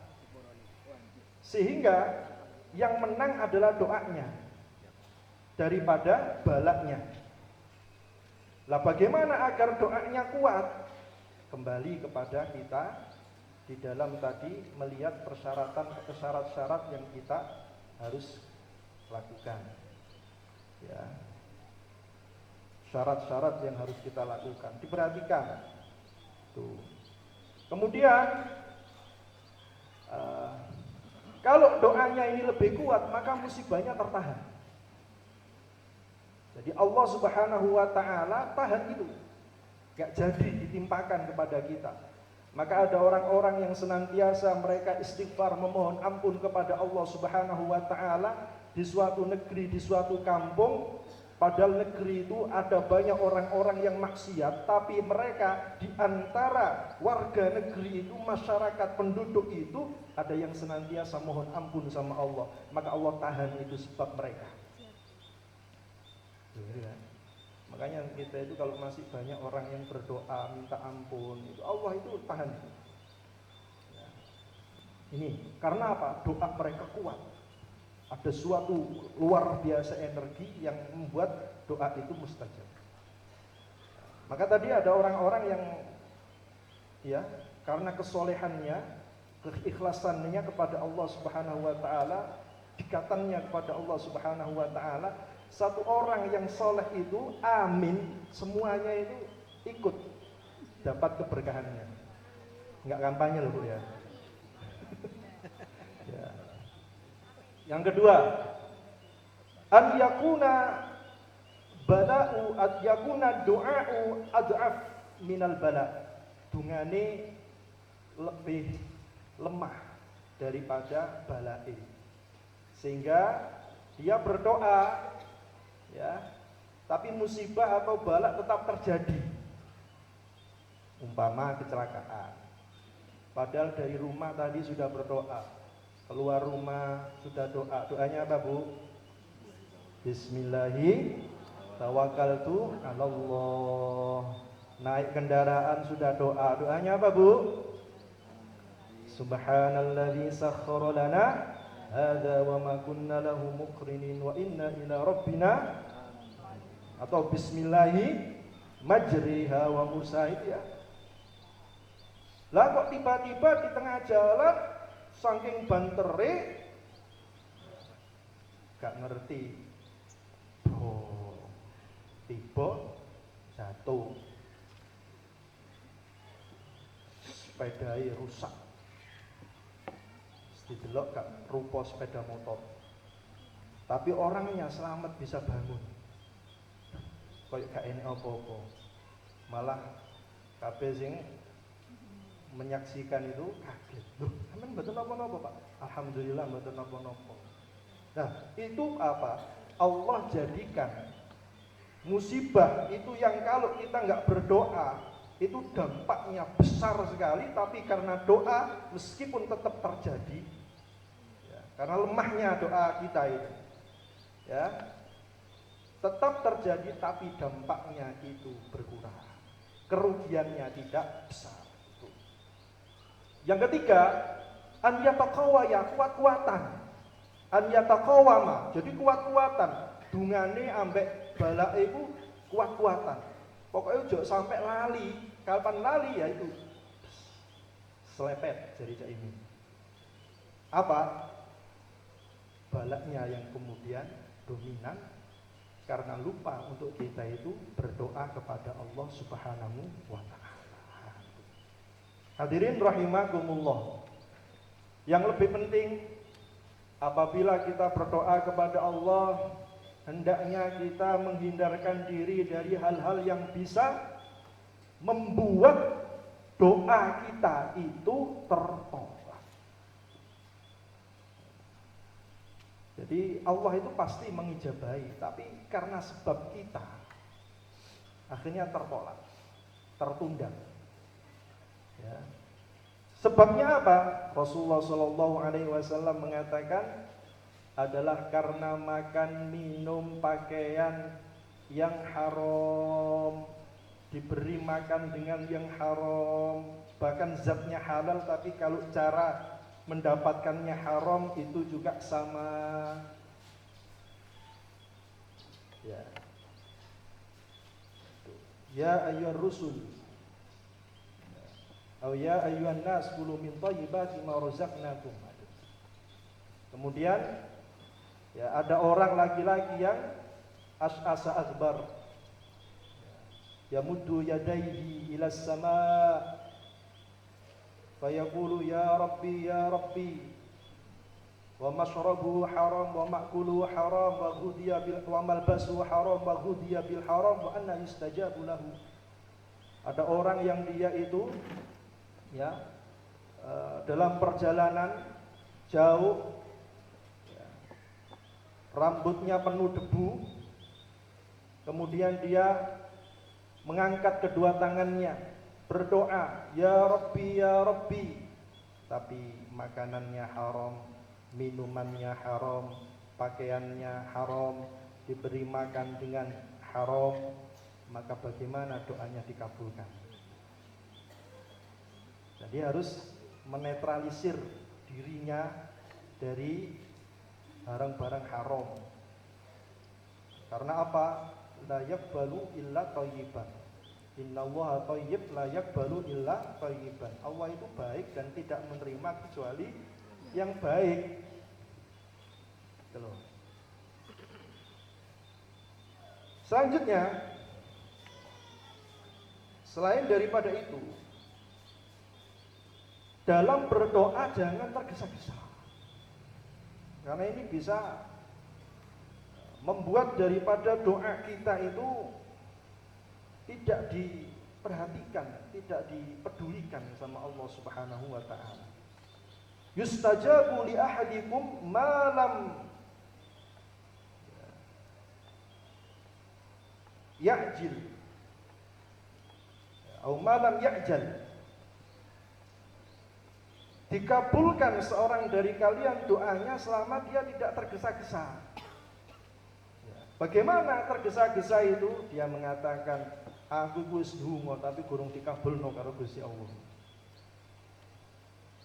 Sehingga yang menang adalah doanya daripada balanya. Lah bagaimana agar doanya kuat? Kembali kepada kita di dalam tadi melihat persyaratan atau syarat-syarat yang kita harus lakukan. Ya. Syarat-syarat yang harus kita lakukan. Diperhatikan. Tuh. Kemudian kalau doanya ini lebih kuat, maka musibahnya tertahan. Jadi Allah Subhanahu wa ta'ala tahan itu, gak jadi ditimpakan kepada kita. Maka ada orang-orang yang senantiasa mereka istighfar, memohon ampun kepada Allah Subhanahu wa ta'ala di suatu negeri, di suatu kampung. Padahal negeri itu ada banyak orang-orang yang maksiat, tapi mereka di antara warga negeri itu, masyarakat penduduk itu, ada yang senantiasa mohon ampun sama Allah. Maka Allah tahan itu sebab mereka. Ya. Makanya kita itu kalau masih banyak orang yang berdoa minta ampun, itu Allah itu tahan. Ya. Ini karena apa? Doa mereka kuat. Ada suatu luar biasa energi yang membuat doa itu mustajab. Maka tadi ada orang-orang yang ya karena kesolehannya, keikhlasannya kepada Allah Subhanahu wa ta'ala, dekatannya kepada Allah Subhanahu wa ta'ala, satu orang yang soleh itu amin, semuanya itu ikut dapat keberkahannya. Enggak kampanye loh Bu ya. Ya. Yang kedua, an yakuna bala'u ad yakuna du'a'u ad'af minal bala. Dungane lebih lemah daripada bala'i. Sehingga dia berdoa ya, tapi musibah atau bala tetap terjadi. Umpama kecelakaan. Padahal dari rumah tadi sudah berdoa. Keluar rumah sudah doa. Doanya apa Bu? Bismillahi tawakkaltu 'alallah. Naik kendaraan sudah doa. Doanya apa Bu? Subhanalladzi sakhkhara lana hadza wa ma kunna lahu muqrinin wa inna ila rabbina. Atau bismillahi majriha wa mursahiha. Lah kok tiba-tiba di tengah jalan saking bantere gak ngerti, tiba jatuh, sepedanya rusak, didelok gak rupa sepeda motor, tapi orangnya selamat bisa bangun, kayak gak enek apa-apa. Malah kabeh sing menyaksikan itu kaget, loh, emang mboten napa-napa Pak? Alhamdulillah mboten napa-napa. Nah, itu apa? Allah jadikan musibah itu yang kalau kita nggak berdoa itu dampaknya besar sekali, tapi karena doa meskipun tetap terjadi, ya, karena lemahnya doa kita itu, ya, tetap terjadi, tapi dampaknya itu berkurang, kerugiannya tidak besar. Itu. Yang ketiga, an yataqawaya, kuat-kuatan. An yataqawama, jadi kuat-kuatan. Dungane ambek balake iku kuat-kuatan. Pokoknya ojo sampai lali. Kapan lali ya itu selepet jadi cak ini. Apa? Balaknya yang kemudian dominan karena lupa untuk kita itu berdoa kepada Allah Subhanahu wa taala. Hadirin rahimakumullah. Yang lebih penting apabila kita berdoa kepada Allah, hendaknya kita menghindarkan diri dari hal-hal yang bisa membuat doa kita itu tertolak. Jadi Allah itu pasti mengijabahi, tapi karena sebab kita akhirnya tertolak, tertunda. Ya. Sebabnya apa? Rasulullah SAW mengatakan adalah karena makan, minum, pakaian yang haram, diberi makan dengan yang haram, bahkan zatnya halal tapi kalau cara mendapatkannya haram itu juga sama. Ya. Ya ayyuhar rusul, ya ayyuhan nas kulu min thayyibati ma razaqnakum. Kemudian ya ada orang laki-laki yang as'asa akbar, yamuddu yadayhi ila as-sama' fayaqulu ya rabbi wa mashrabuhu haram wa ma'kuluhu haram wa ghudiya bil wa malbasuhu haram wa ghudiya bil haram wa anna yustajabu lahu. Ada orang yang dia itu ya dalam perjalanan jauh, ya, rambutnya penuh debu, kemudian dia mengangkat kedua tangannya berdoa ya Rabbi, tapi makanannya haram, minumannya haram, pakaiannya haram, diberi makan dengan haram, maka bagaimana doanya dikabulkan? Jadi harus menetralisir dirinya dari barang-barang haram. Karena apa? La yaqbalu illa thayyiban. Innallaha thayyib la yaqbalu illa thayyiban. Allah itu baik dan tidak menerima kecuali yang baik. Gitu loh. Selanjutnya, selain daripada itu, dalam berdoa jangan tergesa-gesa, karena ini bisa membuat daripada doa kita itu tidak diperhatikan, tidak dipedulikan sama Allah Subhanahu wa taala. Yustajabu li ahadikum ma lam ya'jil atau ma lam ya'jal. Dikabulkan seorang dari kalian doanya selama dia tidak tergesa-gesa. Bagaimana tergesa-gesa itu? Dia mengatakan, aku wis ndonga tapi gurung dikabulno karo Gusti Allah.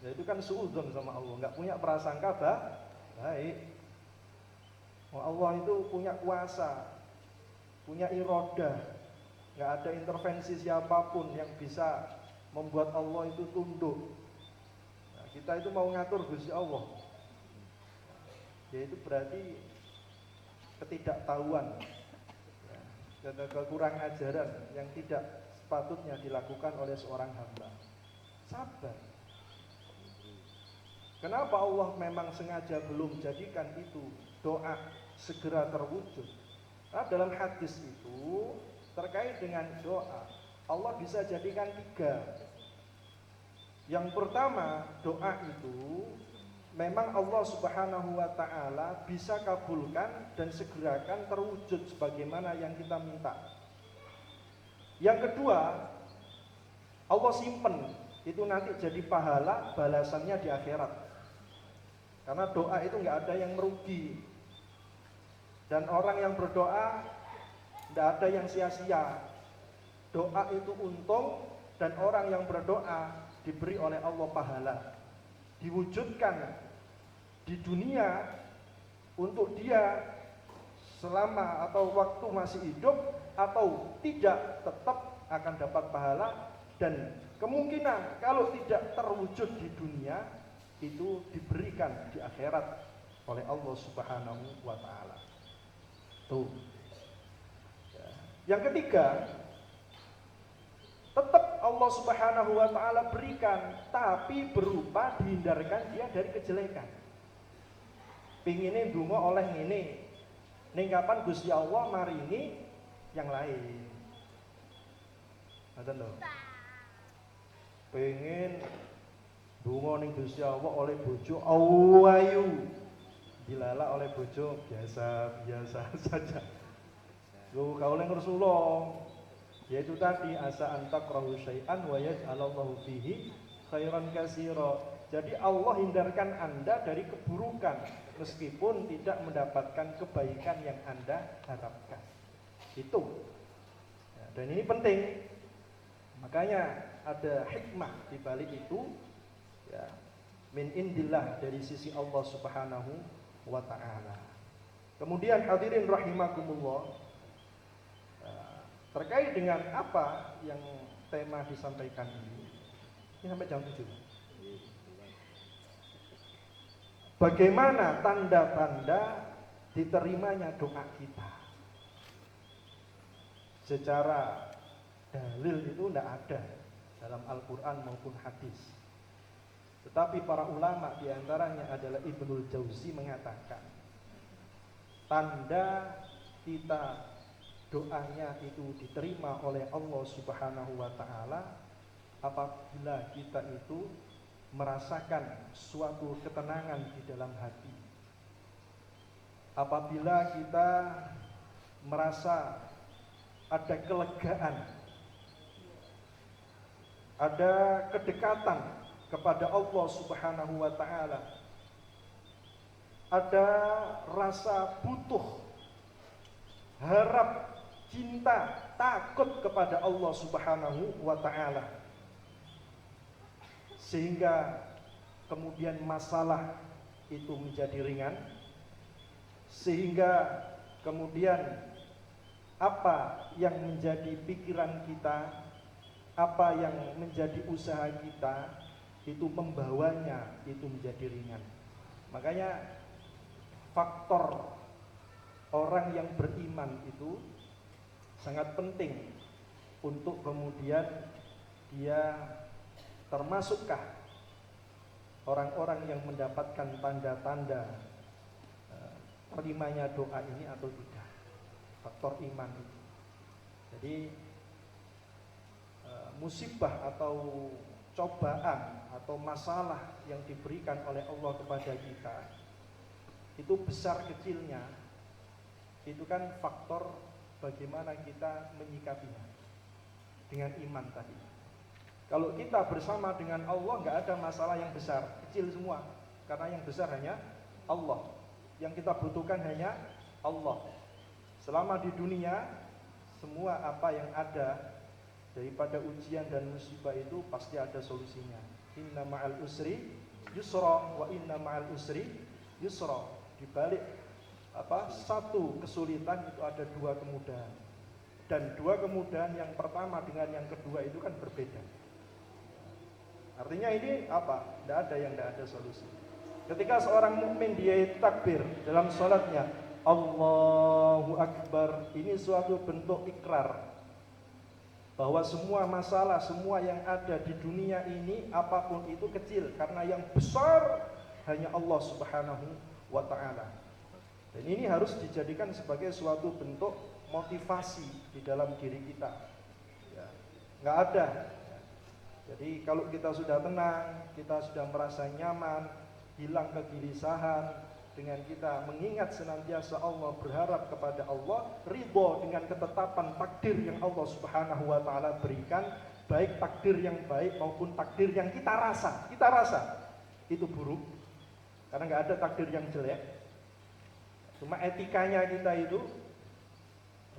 Ya itu kan suudzon sama Allah, enggak punya prasangka baik. Allah itu punya kuasa, punya iradah, nggak ada intervensi siapapun yang bisa membuat Allah itu tunduk. Nah, kita itu mau ngatur Gusti Allah, yaitu berarti ketidaktahuan, dan kekurang ajaran yang tidak sepatutnya dilakukan oleh seorang hamba. Sabar. Kenapa Allah memang sengaja belum jadikan itu doa segera terwujud? Nah, dalam hadis itu terkait dengan doa, Allah bisa jadikan 3. Yang pertama, doa itu memang Allah Subhanahu wa ta'ala bisa kabulkan dan segerakan terwujud sebagaimana yang kita minta. Yang kedua, Allah simpen itu nanti jadi pahala balasannya di akhirat. Karena doa itu nggak ada yang merugi, dan orang yang berdoa nggak ada yang sia-sia. Doa itu untung, dan orang yang berdoa diberi oleh Allah pahala, diwujudkan di dunia untuk dia selama atau waktu masih hidup atau tidak, tetap akan dapat pahala. Dan kemungkinan kalau tidak terwujud di dunia, itu diberikan di akhirat oleh Allah Subhanahu wa ta'ala. Tuh. Yang ketiga, tetap Allah Subhanahu wa ta'ala berikan, tapi berupa dihindarkan dia dari kejelekan. Pingine ndonga oleh ngene, ning kapan Gusti Allah maringi yang lain. Ngoten lho. Pengen ndonga ning Gusti Allah oleh bojo ayu, dilala oleh bojo biasa saja. Lho ka oleh Rasulullah, yaitu tadi asa antakrahu syai'an wa yaj'alallahu fihi khairan katsira. Jadi Allah hindarkan Anda dari keburukan meskipun tidak mendapatkan kebaikan yang Anda harapkan. Itu. Ya, dan ini penting. Makanya ada hikmah di balik itu, ya, min indillah, dari sisi Allah Subhanahu wa ta'ala. Kemudian hadirin rahimakumullah, terkait dengan apa yang tema disampaikan ini sampai jam 7. Bagaimana tanda-tanda diterimanya doa kita? Secara dalil itu tidak ada dalam Al-Quran maupun hadis. Tetapi para ulama diantaranya adalah Ibnul Jauzi mengatakan, tanda kita doanya itu diterima oleh Allah Subhanahu wa ta'ala apabila kita itu merasakan suatu ketenangan di dalam hati. Apabila kita merasa ada kelegaan, ada kedekatan kepada Allah Subhanahu wa ta'ala, ada rasa butuh, harap, cinta, takut kepada Allah Subhanahu wa ta'ala, sehingga kemudian masalah itu menjadi ringan, sehingga kemudian apa yang menjadi pikiran kita, apa yang menjadi usaha kita, itu membawanya itu menjadi ringan. Makanya faktor orang yang beriman itu sangat penting untuk kemudian dia termasukkah orang-orang yang mendapatkan tanda-tanda terimanya doa ini atau tidak. Faktor iman itu. Jadi musibah atau cobaan atau masalah yang diberikan oleh Allah kepada kita itu besar kecilnya, itu kan faktor bagaimana kita menyikapinya dengan iman tadi. Kalau kita bersama dengan Allah, nggak ada masalah yang besar, kecil semua. Karena yang besar hanya Allah. Yang kita butuhkan hanya Allah. Selama di dunia, semua apa yang ada daripada ujian dan musibah itu pasti ada solusinya. Inna ma'al usri yusra wa inna ma'al usri yusra. Di balik satu kesulitan itu ada dua kemudahan. Dan dua kemudahan yang pertama dengan yang kedua itu kan berbeda. Artinya ini apa? Tidak ada yang tidak ada solusi. Ketika seorang mukmin dia takbir dalam sholatnya, Allahu Akbar, ini suatu bentuk ikrar bahwa semua masalah, semua yang ada di dunia ini apapun itu kecil, karena yang besar hanya Allah Subhanahu wa ta'ala. Dan ini harus dijadikan sebagai suatu bentuk motivasi di dalam diri kita. Ya, nggak ada. Ya. Jadi kalau kita sudah tenang, kita sudah merasa nyaman, hilang kegelisahan, dengan kita mengingat senantiasa Allah, berharap kepada Allah, ridho dengan ketetapan takdir yang Allah Subhanahu wa ta'ala berikan, baik takdir yang baik maupun takdir yang kita rasa itu buruk, karena nggak ada takdir yang jelek. Cuma etikanya kita itu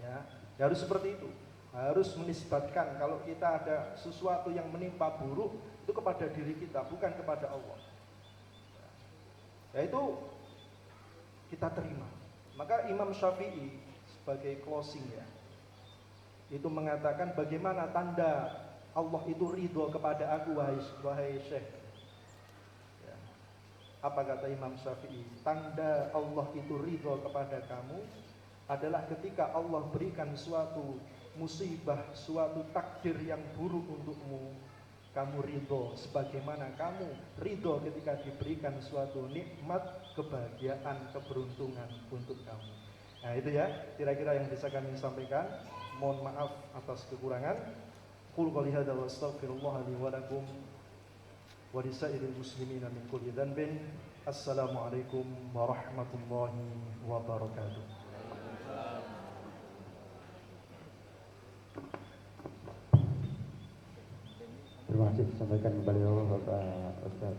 ya harus seperti itu, harus menisbatkan kalau kita ada sesuatu yang menimpa buruk itu kepada diri kita, bukan kepada Allah. Ya itu kita terima. Maka Imam Syafi'i sebagai closing ya, itu mengatakan bagaimana tanda Allah itu ridho kepada aku wahai Syekh. Ya. Apa kata Imam Syafi'i? Tanda Allah itu ridho kepada kamu adalah ketika Allah berikan suatu musibah, suatu takdir yang buruk untukmu, kamu ridho sebagaimana kamu ridho ketika diberikan suatu nikmat, kebahagiaan, keberuntungan untuk kamu. Nah itu ya kira-kira yang bisa kami sampaikan. Mohon maaf atas kekurangan. Qul qouli hadza wa astaghfirullah li wa lakum wa lisairil muslimina min kulli dhanbin. Assalamualaikum warahmatullahi wabarakatuh. Terima kasih disampaikan kembali oleh Bapak Ustaz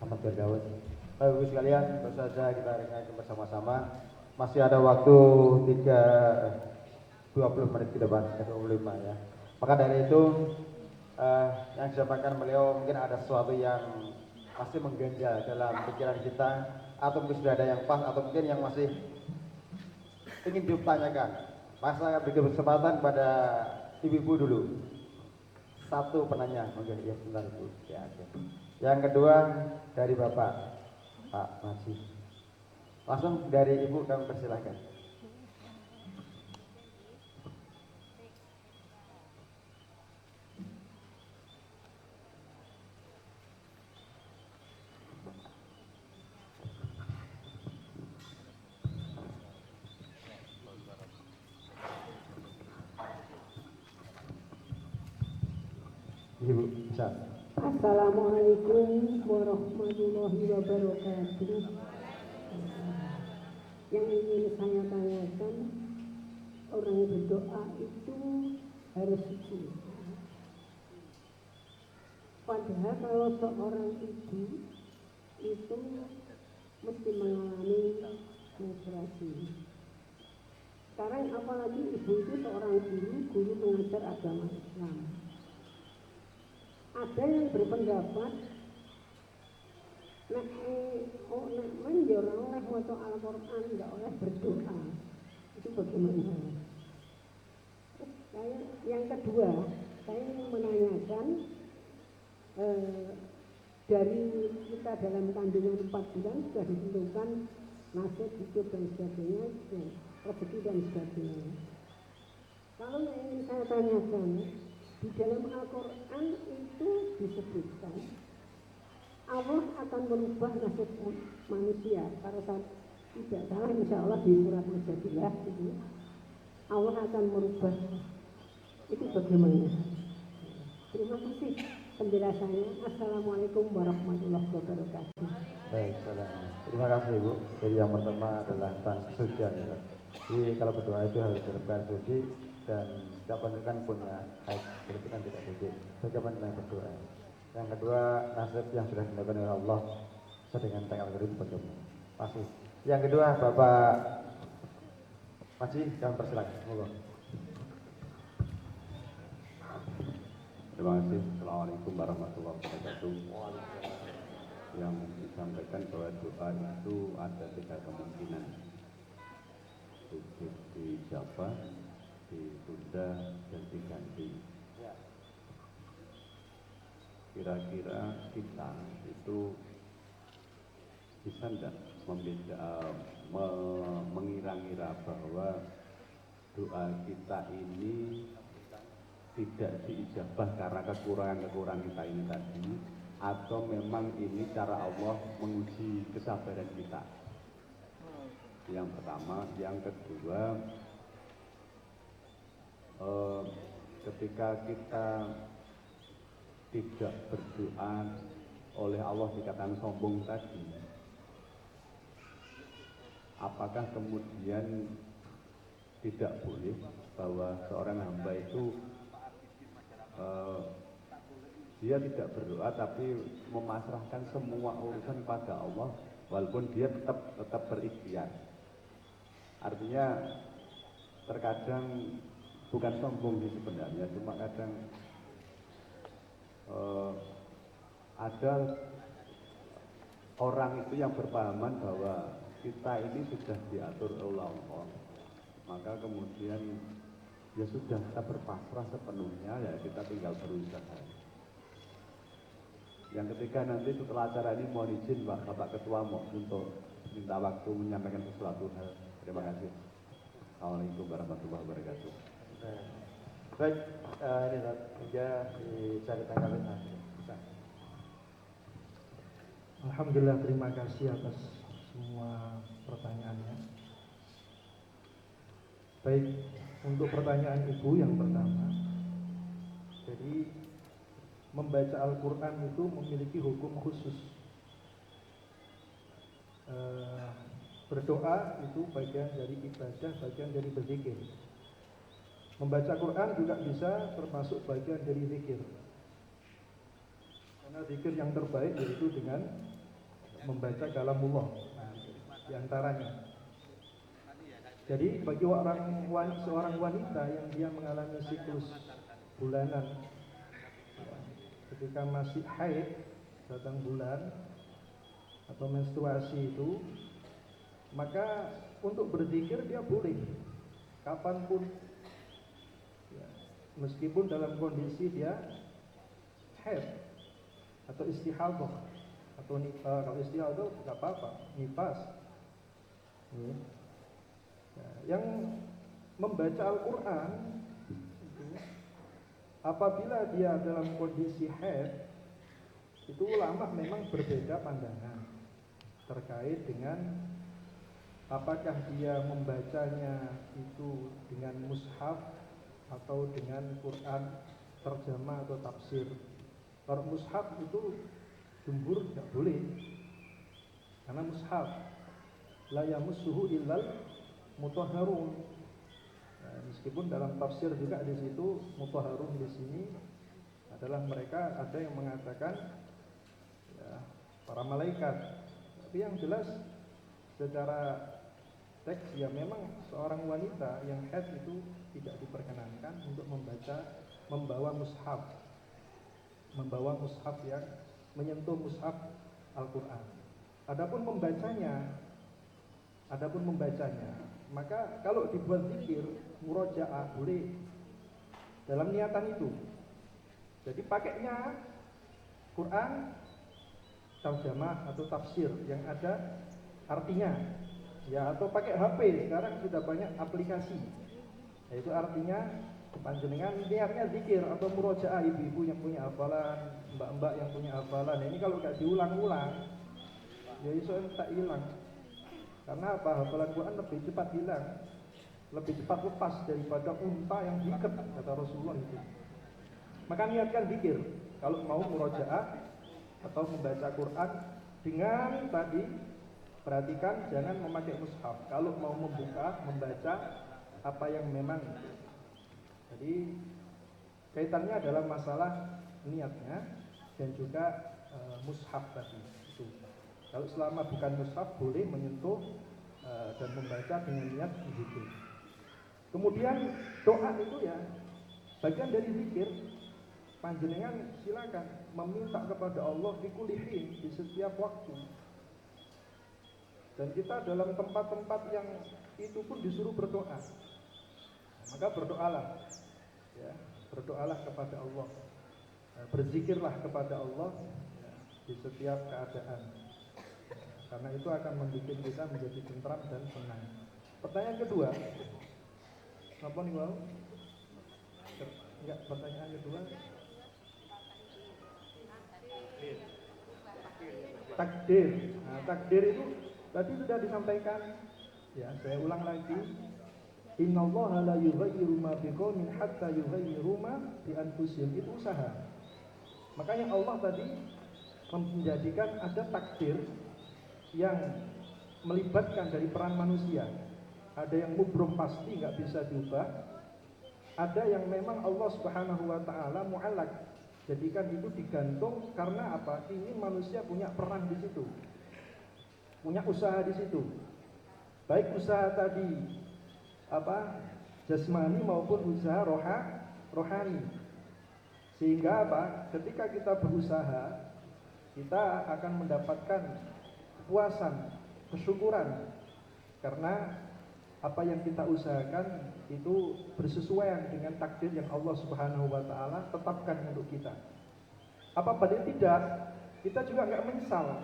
Ahmad Firdaus. Bapak Ibu sekalian, baru saja kita renungkan bersama-sama. Masih ada waktu 20 menit ke depan, 25 ya. Maka dari itu yang disampaikan beliau mungkin ada sesuatu yang masih mengganjal dalam pikiran kita, atau mungkin sudah ada yang pas, atau mungkin yang masih ingin ditanyakan. Masa beri kesempatan pada ibu-ibu dulu. Satu penanya, mungkin ya sebentar Ibu. Ya, oke. Yang kedua dari Bapak Pak Masih. Langsung dari Ibu kami persilahkan. Ibu bisa. Assalamualaikum warahmatullahi wabarakatuh. Yang ingin saya tanyakan, orang berdoa itu harus suci. Padahal kalau seorang ibu itu mesti mengalami menstruasi. Sekarang apalagi ibu itu seorang guru mengajar agama Islam. Ada yang berpendapat nek menjorang oleh maca Al-Quran, tidak oleh berdoa. Itu bagaimana? Yang kedua, saya ingin menanyakan dari kita dalam kandungan 4 bulan sudah ditentukan nasib hidup dan sebagainya, rezeki dan sebagainya. Kalau yang ingin saya tanyakan, di dalam Al-Quran itu disebutkan Allah akan merubah nasib manusia. Kalau saya tidak salah, insya Allah di surat Mujadilah itu Allah akan merubah. Itu bagaimana? Terima kasih penjelasannya. Assalamualaikum warahmatullahi wabarakatuh. Baik, salam. Terima kasih Ibu. Jadi yang pertama adalah tentang kesucian ya. Jadi kalau berdoa itu harus benar-benar suci, dan jawaban kan punya haid, berarti kan tidak suci. Bagaimana dengan berdoa? Yang kedua, nasib yang sudah dilakukan oleh Allah sesuai dengan tanggal itu bagaimana? Masih. Yang kedua, Bapak Masih, kami persilakan. Semoga. Terima kasih. Assalamualaikum warahmatullahi wabarakatuh. Yang disampaikan bahwa doa itu ada 3 kemungkinan. Untuk dijawab, ditunda dan diganti. Kira-kira kita itu bisa tidak mengira-ngira bahwa doa kita ini tidak diijabah karena kekurangan-kekurangan kita ini tadi, atau memang ini cara Allah menguji kesabaran kita? Yang pertama. Yang kedua, ketika kita tidak berdoa oleh Allah dikatakan sombong tadi, apakah kemudian tidak boleh bahwa seorang hamba itu dia tidak berdoa tapi memasrahkan semua urusan pada Allah, walaupun dia tetap berikhtiar? Artinya terkadang bukan sombong sih sebenarnya, cuma kadang ada orang itu yang berpahaman bahwa kita ini sudah diatur oleh Allah, maka kemudian ya sudah, kita berpasrah sepenuhnya, ya kita tinggal berusaha. Yang ketiga, nanti setelah acara ini mohon izin Bapak Ketua untuk minta waktu menyampaikan sesuatu hal. Terima kasih. Assalamualaikum warahmatullahi wabarakatuh. Baik, ini meja bisa ditanggapi nanti. Alhamdulillah, terima kasih atas semua pertanyaannya. Baik, untuk pertanyaan Ibu yang pertama, jadi membaca Al-Quran itu memiliki hukum khusus. Berdoa itu bagian dari ibadah, bagian dari berzikir. Membaca Quran juga bisa termasuk bagian dari zikir. Karena zikir yang terbaik yaitu dengan membaca kalamullah, di antaranya. Jadi bagi seorang wanita yang dia mengalami siklus bulanan, ketika masih haid, datang bulan atau menstruasi itu, maka untuk berzikir dia boleh kapanpun, ya, meskipun dalam kondisi dia haid atau istihadah, atau kalau istihadah nggak apa-apa, nifas. Nah, yang membaca Al-Quran itu, apabila dia dalam kondisi haid, itu ulama memang berbeda pandangan terkait dengan apakah dia membacanya itu dengan mushaf atau dengan Quran terjemah atau tafsir. Kalau mushaf itu jumhur tidak boleh, karena mushaf la yamussuhu illal mutahharun. Nah, meskipun dalam tafsir juga di situ mutahharun di sini adalah mereka ada yang mengatakan ya, para malaikat. Tapi yang jelas secara teks ya memang seorang wanita yang haid itu tidak diperkenankan untuk membawa mushaf yang menyentuh mushaf Al-Quran. Adapun membacanya, maka kalau dibuat zikir, murojaah boleh dalam niatan itu. Jadi pakainya Quran terjemah atau tafsir yang ada artinya, ya, atau pakai HP. Sekarang sudah banyak aplikasi, yaitu artinya panjenengan niatnya zikir atau murojaah, ibu-ibu yang punya hafalan, mbak-mbak yang punya hafalan. Ini kalau nggak diulang-ulang, ya iso tak hilang. Karena apa? Hafalan Quran lebih cepat hilang, lebih cepat lepas daripada unta yang diikat, kata Rasulullah itu. Maka niatkan zikir kalau mau murojaah atau membaca Quran dengan tadi, perhatikan jangan memakai mushaf. Kalau mau membaca apa yang memang itu. Jadi kaitannya adalah masalah niatnya dan juga mushaf tadi itu. Kalau selama bukan mushaf boleh menyentuh dan membaca dengan niat zikir. Kemudian doa itu ya bagian dari zikir. Panjenengan silakan meminta kepada Allah di kulihin, di setiap waktu. Dan kita dalam tempat-tempat yang itu pun disuruh berdoa. Maka berdoalah, ya, berdoalah kepada Allah, berzikirlah kepada Allah ya, di setiap keadaan. Karena itu akan membuat kita menjadi tentram dan tenang. Pertanyaan kedua, apa nih Wal? Enggak, pertanyaan kedua. Takdir. Nah, takdir itu tadi sudah disampaikan. Ya, saya ulang lagi. Innallaha la yughayyiru ma biqaumin hatta yughayyiru ma bi anfusihim. Itu usaha. Makanya Allah tadi menjadikan ada takdir yang melibatkan dari peran manusia. Ada yang mubrom pasti nggak bisa diubah. Ada yang memang Allah Subhanahu wa taala mu'allaq. Jadikan itu digantung karena apa? Ini manusia punya peran di situ. Punya usaha di situ. Baik usaha tadi apa? Jasmani maupun usaha rohani. Sehingga apa? Ketika kita berusaha, kita akan mendapatkan kepuasan, kesyukuran. Karena apa yang kita usahakan itu bersesuaian dengan takdir yang Allah Subhanahu wa taala tetapkan untuk kita. Apa pada tidak, kita juga nggak menyesal.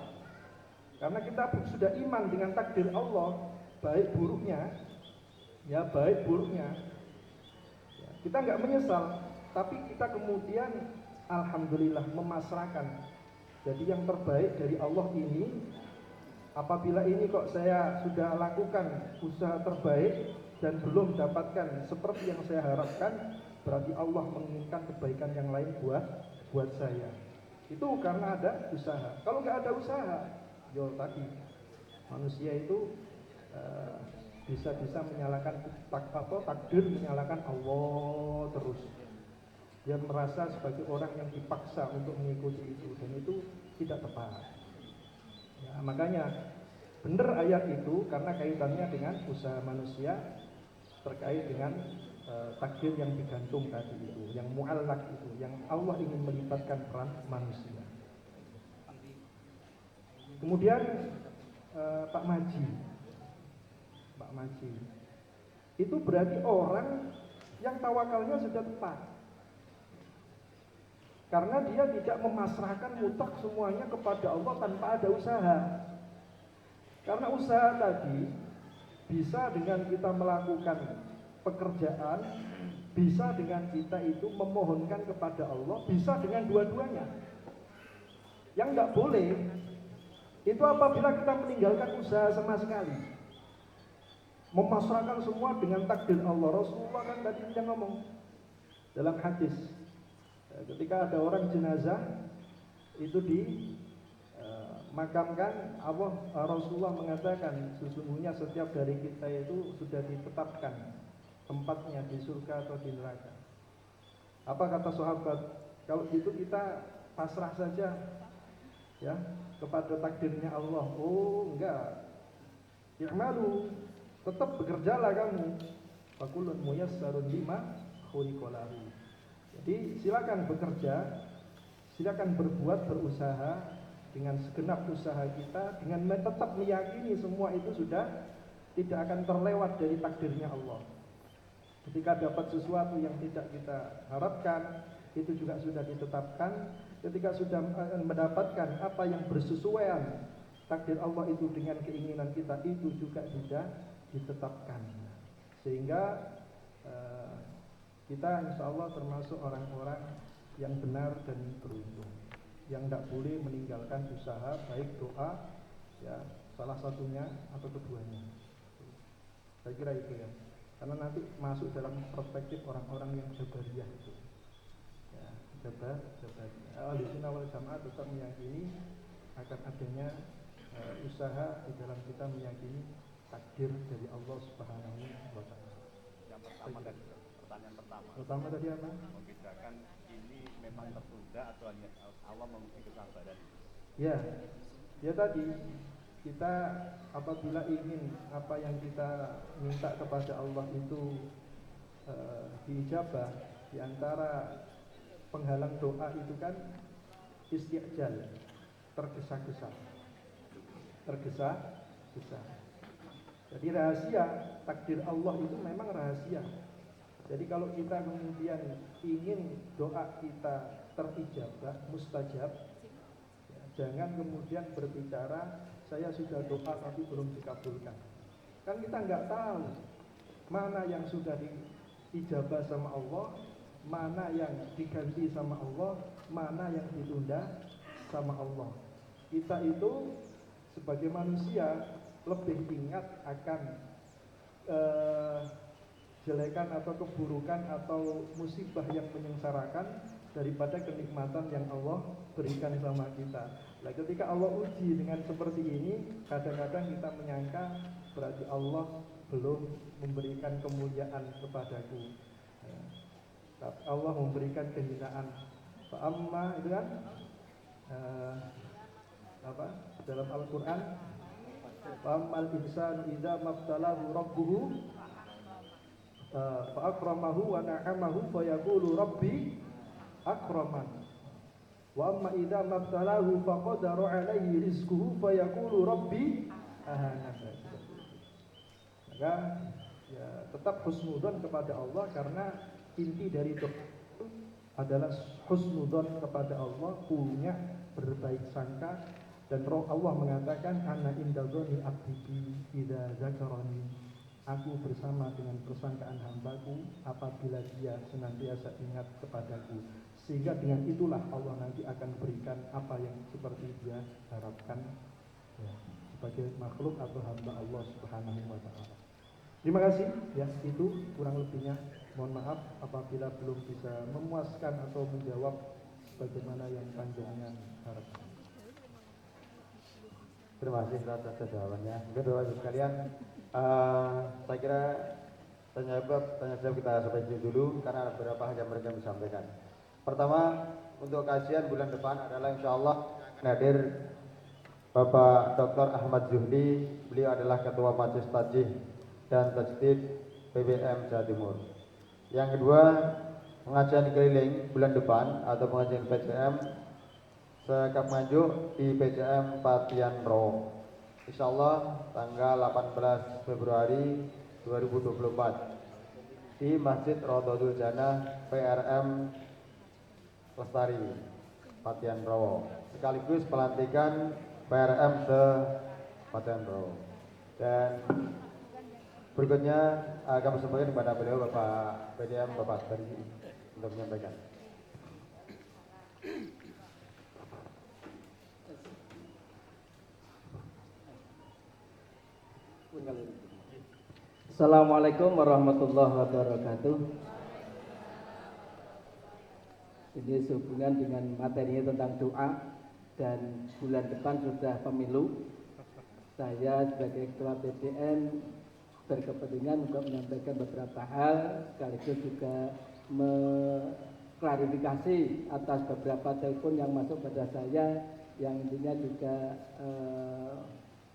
Karena kita sudah iman dengan takdir Allah, baik buruknya, ya baik buruknya. Ya, kita nggak menyesal, tapi kita kemudian alhamdulillah memasrahkan. Jadi yang terbaik dari Allah ini, apabila ini kok saya sudah lakukan usaha terbaik dan belum dapatkan seperti yang saya harapkan, berarti Allah menginginkan kebaikan yang lain buat saya. Itu karena ada usaha. Kalau nggak ada usaha, yo tadi manusia itu bisa menyalahkan takdir, menyalahkan Allah terus. Dia merasa sebagai orang yang dipaksa untuk mengikuti itu, dan itu tidak tepat. Ya, makanya benar ayat itu karena kaitannya dengan usaha manusia terkait dengan takdir yang digantung tadi itu, yang mu'allaq itu, yang Allah ingin melibatkan peran manusia. Kemudian Pak Maji itu berarti orang yang tawakalnya sudah tepat, karena dia tidak memasrahkan mutlak semuanya kepada Allah tanpa ada usaha. Karena usaha tadi bisa dengan kita melakukan pekerjaan, bisa dengan kita itu memohonkan kepada Allah, bisa dengan dua-duanya. Yang nggak boleh itu apabila kita meninggalkan usaha sama sekali, memasrahkan semua dengan takdir Allah. Rasulullah kan tadi sudah ngomong dalam hadis, ketika ada orang jenazah itu dimakamkan, Rasulullah mengatakan sesungguhnya setiap dari kita itu sudah ditetapkan tempatnya di surga atau di neraka. Apa kata sahabat? Kalau gitu kita pasrah saja ya kepada takdirnya Allah. Oh enggak, i'malu, tetap bekerjalah kamu. Fakullun muyassarun lima khuliqa lahu. Jadi silakan bekerja, silakan berbuat, berusaha dengan segenap usaha kita, dengan tetap meyakini semua itu sudah tidak akan terlewat dari takdirnya Allah. Ketika dapat sesuatu yang tidak kita harapkan, itu juga sudah ditetapkan. Ketika sudah mendapatkan apa yang bersesuaian takdir Allah itu dengan keinginan kita, itu juga sudah ditetapkan. Sehingga kita insya Allah termasuk orang-orang yang benar dan beruntung, yang tidak boleh meninggalkan usaha, baik doa ya salah satunya atau keduanya. Saya kira itu ya, karena nanti masuk dalam perspektif orang-orang yang jabariyah itu ya, Ahlussunnah wal Jamaah tetap meyakini akan adanya usaha di dalam kita meyakini takdir dari Allah Subhanahu wa taala. Yang pertanyaan Pertama tadi apa? Membedakan ini memang tertunda atau hanya Allah menguji kesabaran. Ya tadi kita apabila ingin apa yang kita minta kepada Allah itu diijabah, di antara penghalang doa itu kan isti'jal, tergesa-gesa. Jadi rahasia takdir Allah itu memang rahasia. Jadi kalau kita kemudian ingin doa kita terijabah, mustajab, ya, jangan kemudian berbicara saya sudah doa tapi belum dikabulkan. Kan kita nggak tahu mana yang sudah diijabah sama Allah, mana yang diganti sama Allah, mana yang ditunda sama Allah. Kita itu sebagai manusia lebih ingat akan jelekan atau keburukan atau musibah yang menyengsarakan daripada kenikmatan yang Allah berikan sama kita. Nah, ketika Allah uji dengan seperti ini, kadang-kadang kita menyangka berarti Allah belum memberikan kemuliaan kepadaku. Allah memberikan kehinaan. Fa'amma itu kan dalam Al-Quran, fa'ammal insanu idza mabtalahu rabbuhu fa'akramahu wa na'amahu fayaqulu rabbi akraman wa amma idza mabtalahu faqadara alaihi rizquhu fayaqulu rabbi ahanan. Maka ya tetap husnudzon kepada Allah, karena inti dari doa itu adalah husnudzon kepada Allah, punya berbaik sangka. Dan roh Allah mengatakan ana inda dzanni abdi idza zakarani, aku bersama dengan persangkaan hambaku apabila dia senantiasa ingat kepadaku. Sehingga dengan itulah Allah nanti akan berikan apa yang seperti dia harapkan, ya, sebagai makhluk atau hamba Allah Subhanahu wa ta'ala. Terima kasih, ya, itu kurang lebihnya. Mohon maaf apabila belum bisa memuaskan atau menjawab bagaimana yang panjenengan harapkan. Terima kasih atas jawabannya. Mungkin Bapak Ibu sekalian, saya kira tanya jawab kita sampai sini dulu karena ada beberapa hal yang mereka disampaikan. Pertama, untuk kajian bulan depan adalah insya Allah akan hadir Bapak Dr. Ahmad Zuhdi. Beliau adalah Ketua Majelis Tajih dan Tajdid PBM Jawa Timur. Yang kedua, pengajian keliling bulan depan atau pengajian PCM sekap Nganjuk di PCM Patian Rowo, insya Allah tanggal 18 Februari 2024 di Masjid Rodotul Jannah PRM Lestari Patian Rowo, sekaligus pelantikan PRM se Patian Rowo. Dan berikutnya kami sampaikan kepada beliau Bapak PDM Bapak Tari untuk menyampaikan. Assalamualaikum warahmatullahi wabarakatuh. Ini sehubungan dengan materinya tentang doa, dan bulan depan sudah pemilu. Saya sebagai Ketua PDM berkepentingan untuk menyampaikan beberapa hal, sekaligus juga mengklarifikasi atas beberapa telepon yang masuk pada saya, yang intinya juga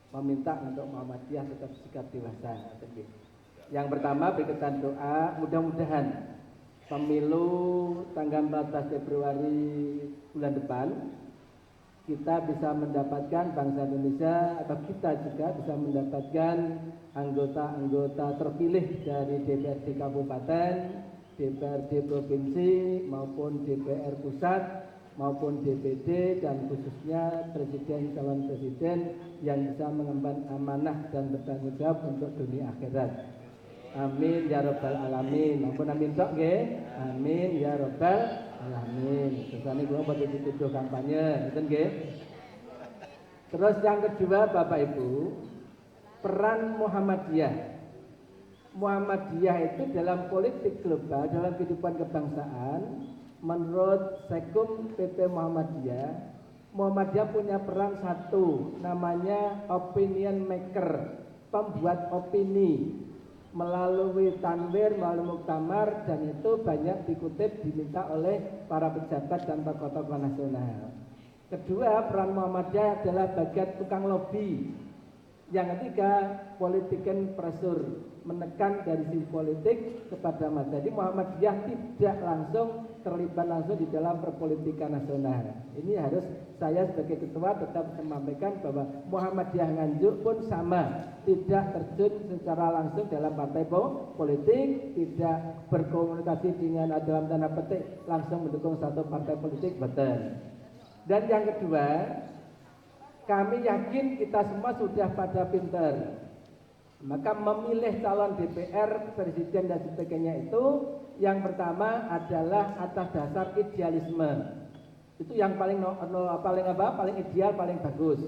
meminta untuk Muhammadiyah tetap sikap dewasa. Yang pertama berkaitan doa, mudah-mudahan pemilu tanggal 14 Februari bulan depan kita bisa mendapatkan, bangsa Indonesia atau kita juga bisa mendapatkan anggota-anggota terpilih dari DPRD Kabupaten, DPRD Provinsi maupun DPR Pusat maupun DPD, dan khususnya presiden, calon presiden yang bisa mengemban amanah dan bertanggung jawab untuk dunia akhirat. Amin ya rabbal alamin. Ampun amin tok nggih. Amin ya rabbal alamin. Sesane kula badhe dituduh kampanye, ngoten nggih. Terus yang kedua, Bapak Ibu, peran Muhammadiyah. Muhammadiyah itu dalam politik global, dalam kehidupan kebangsaan, menurut Sekum PP Muhammadiyah, Muhammadiyah punya peran satu, namanya opinion maker, pembuat opini, melalui tanwir, melalui muktamar, dan itu banyak dikutip, diminta oleh para pejabat dan tokoh-tokoh nasional. Kedua, peran Muhammadiyah adalah bagian tukang lobby. Yang ketiga, politikan pressure, menekan dari sisi politik kepada masa. Jadi Muhammadiyah tidak langsung terlibat langsung di dalam perpolitikan nasional. Ini harus saya sebagai ketua tetap menyampaikan bahwa Muhammadiyah Nganjuk pun sama, tidak terjun secara langsung dalam partai politik, tidak berkomunikasi dengan dalam tanda petik langsung mendukung satu partai politik, betul. Dan yang kedua, kami yakin kita semua sudah pada pinter. Maka memilih calon DPR, presiden dan sebagainya itu yang pertama adalah atas dasar idealisme. Itu yang paling paling ideal, paling bagus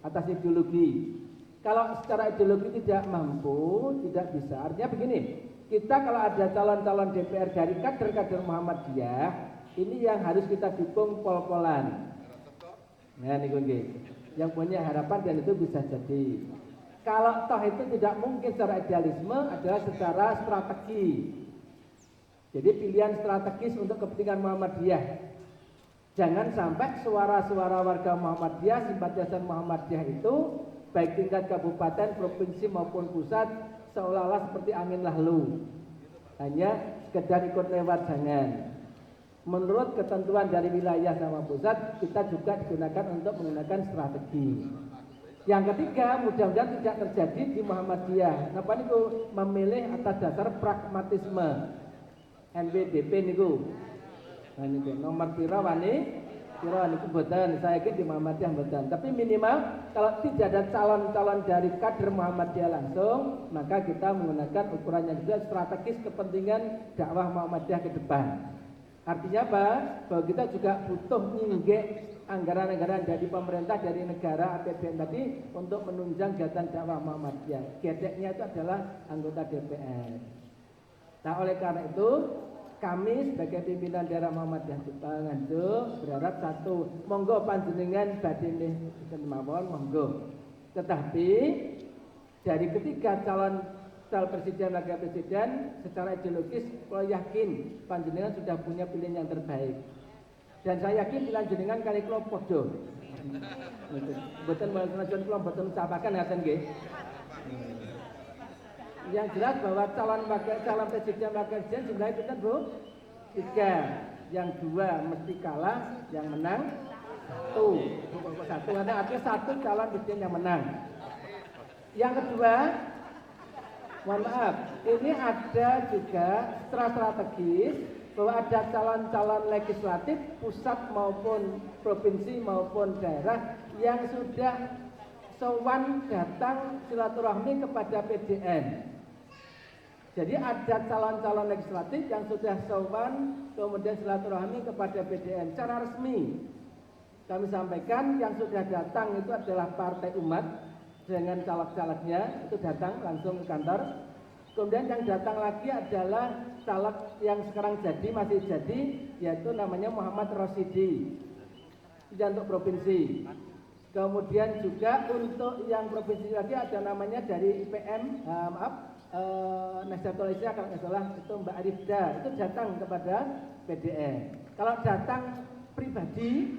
atas ideologi. Kalau secara ideologi tidak mampu, tidak bisa. Artinya begini, kita kalau ada calon-calon DPR dari kader-kader Muhammadiyah, ini yang harus kita dukung pol-polan. Nah, ini yang punya harapan dan itu bisa jadi. Kalau toh itu tidak mungkin secara idealisme adalah secara strategi. Jadi pilihan strategis untuk kepentingan Muhammadiyah. Jangan sampai suara-suara warga Muhammadiyah, simpatisan Muhammadiyah itu baik tingkat kabupaten, provinsi maupun pusat seolah-olah seperti angin lalu. Hanya sekedar ikut lewat, jangan. Menurut ketentuan dari wilayah sama pusat, kita juga digunakan untuk menggunakan strategi. Yang ketiga, mudah-mudahan tidak terjadi di Muhammadiyah. Napa niku memilih atas dasar pragmatisme. NPDP niku. Nah niku nomor pira wani? Pira niku mboten, saya yakin di Muhammadiyah mboten. Tapi minimal kalau tidak ada calon-calon dari kader Muhammadiyah langsung, maka kita menggunakan ukuran yang juga strategis kepentingan dakwah Muhammadiyah ke depan. Artinya apa? Bahwa kita juga butuh nyinggek anggaran-anggaran dari pemerintah, dari negara, APBN tadi untuk menunjang kegiatan dakwah Muhammadiyah. Gedeknya itu adalah anggota DPR. Nah, oleh karena itu kami sebagai pimpinan daerah Muhammadiyah Nganjuk berharap satu, monggo panjenengan badhe mawon monggo. Tetapi dari ketiga calon presiden wakil presiden secara ideologis saya yakin panjenengan sudah punya pilihan yang terbaik. Dan saya yakin pilihan jenengan kali kula padha. Mboten menajan kula mboten capakan ngaten nggih. Yang jelas bahwa calon presiden wakil presiden jumlahnya pinten, Bu? 3. Yang 2 mesti kalah, yang menang 1. Artinya 1 calon presiden yang menang. Yang kedua, mohon maaf, ini ada juga strategis bahwa ada calon-calon legislatif pusat maupun provinsi maupun daerah yang sudah sowan datang silaturahmi kepada PDN. Jadi ada calon-calon legislatif yang sudah sowan kemudian silaturahmi kepada PDN secara resmi. Kami sampaikan yang sudah datang itu adalah Partai Umat dengan caleg-calegnya itu datang langsung ke kantor. Kemudian yang datang lagi adalah caleg yang sekarang masih jadi, yaitu namanya Muhammad Rosidi. Itu untuk provinsi. Kemudian juga untuk yang provinsi lagi ada namanya dari IPM, Nahdlatul Ulama kalau nggak salah itu Mbak Arifda, itu datang kepada PDN. Kalau datang pribadi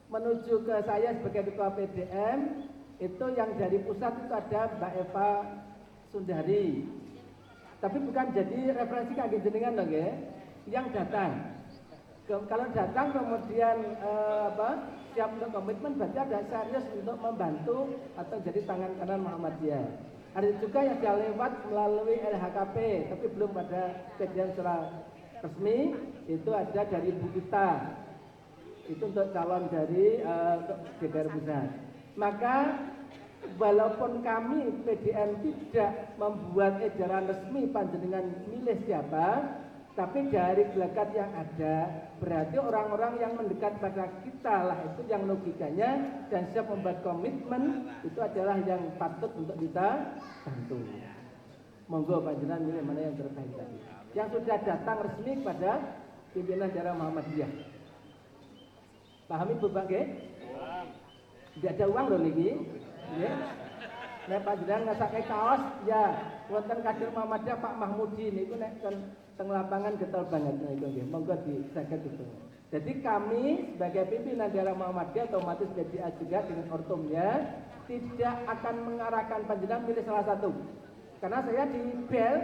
menuju ke saya sebagai ketua PDM, itu yang dari pusat itu ada Mbak Eva Sundari. Tapi bukan jadi referensi kaki jenengan loh ya, yang datang. Kalau datang kemudian siap untuk komitmen, berarti ada serius untuk membantu atau jadi tangan kanan Muhammadiyah. Ada juga yang sudah lewat melalui LHKP, tapi belum pada kejadian secara resmi. Itu ada dari Bu Ita, itu untuk calon dari untuk DPR pusat. Maka walaupun kami PDN tidak membuat edaran resmi panjenengan milih siapa, tapi dari gelagat yang ada berarti orang-orang yang mendekat pada kita lah itu yang logikanya dan siap membuat komitmen itu adalah yang patut untuk kita bantu. Monggo panjenengan milih mana yang terbaik tadi. Yang sudah datang resmi pada pimpinan daerah Muhammadiyah. Pahami Bu Bangke? Tidak ada uang loh niki. Ya. Nek panjenengan ngasake kaos ya wonten kader Muhammadiyah Pak Mahmudi niku nek teng lapangan getol banget niku nggih. Monggo diseged itu. Jadi kami sebagai pimpinan daerah Muhammadiyah otomatis PDA juga dengan ortumnya tidak akan mengarahkan panjenengan milih salah satu. Karena saya di bel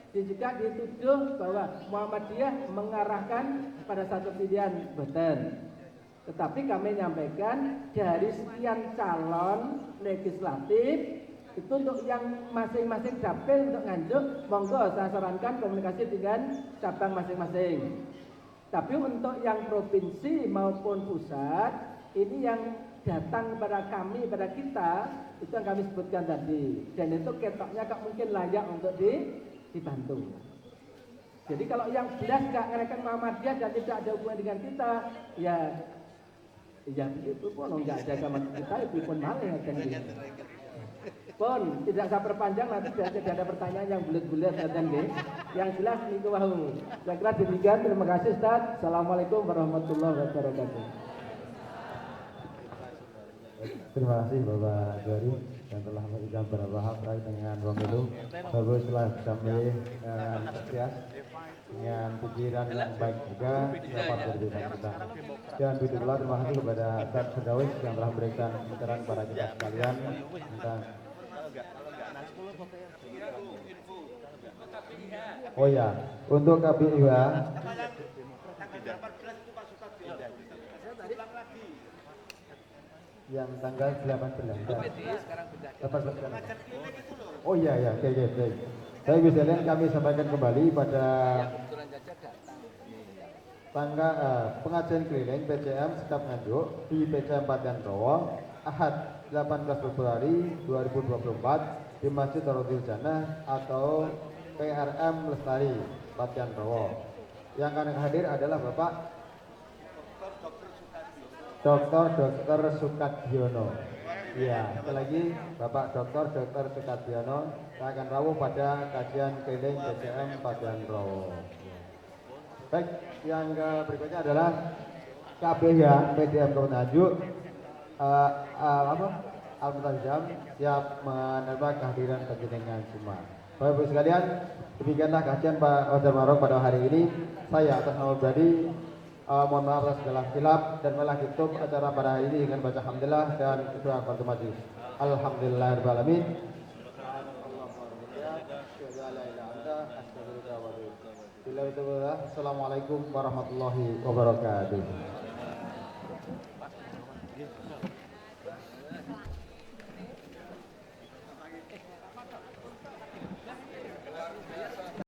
juga dituduh bahwa Muhammadiyah mengarahkan pada satu pilihan, betul. Tetapi kami nyampaikan dari sekian calon legislatif itu untuk yang masing-masing dapil untuk Nganjuk, monggo saya sarankan komunikasi dengan cabang masing-masing. Tapi untuk yang provinsi maupun pusat, ini yang datang pada kami, pada kita, itu yang kami sebutkan tadi. Dan itu ketoknya kok mungkin layak untuk dibantu. Jadi kalau yang jelas nggak ngereken Muhammadiyah dan tidak ada hubungan dengan kita, ya begitu pun nggak ada sama kita, itu pun malah kan gitu. Pun tidak saya perpanjang, nanti tidak ada pertanyaan yang bulat-bulat dan yang jelas niku wau. Saya kira demikian. Terima kasih Ustaz. Assalamualaikum warahmatullahi wabarakatuh. Terima kasih Bapak Jari yang telah memberikan beberapa terkait dengan pemilu. Bagus telah bisa memilih dengan cerdas, dengan pikiran yang baik juga dapat berbeda kita. Dan begitulah terima kasih kepada Ustaz Firdaus yang telah memberikan pencerahan kepada kita sekalian tentang. Oh ya, untuk KPU ya. Yang tanggal 18. Oh iya ya, oke. Baik bisa lihat kami sampaikan kembali pada tanggal pengajian keliling PCM Sekap Nganjuk di PCM Padian Rowo Ahad 18 Februari 2024 di Masjid Darul Jannah atau PRM Lestari Padian Rowo. Yang akan hadir adalah Bapak Dr. Sukadiono. Iya, sekali lagi Bapak Dr. Sukadiono saya akan rawuh pada kajian keliling PCM Padian Rowo. Baik, yang berikutnya adalah KPH PDM Kabupaten Nganjuk Al-Mutazam siap menerima kehadiran panjenengan semua. Bapak Ibu sekalian, demikianlah kajian Pak Wajah Marok pada hari ini. Saya atas nama pribadi mohon maaf atas segala khilaf dan malah tutup acara pada hari ini dengan baca hamdalah dan doa kafaratul majlis. Alhamdulillahirabbil alamin. Assalamualaikum warahmatullahi wabarakatuh.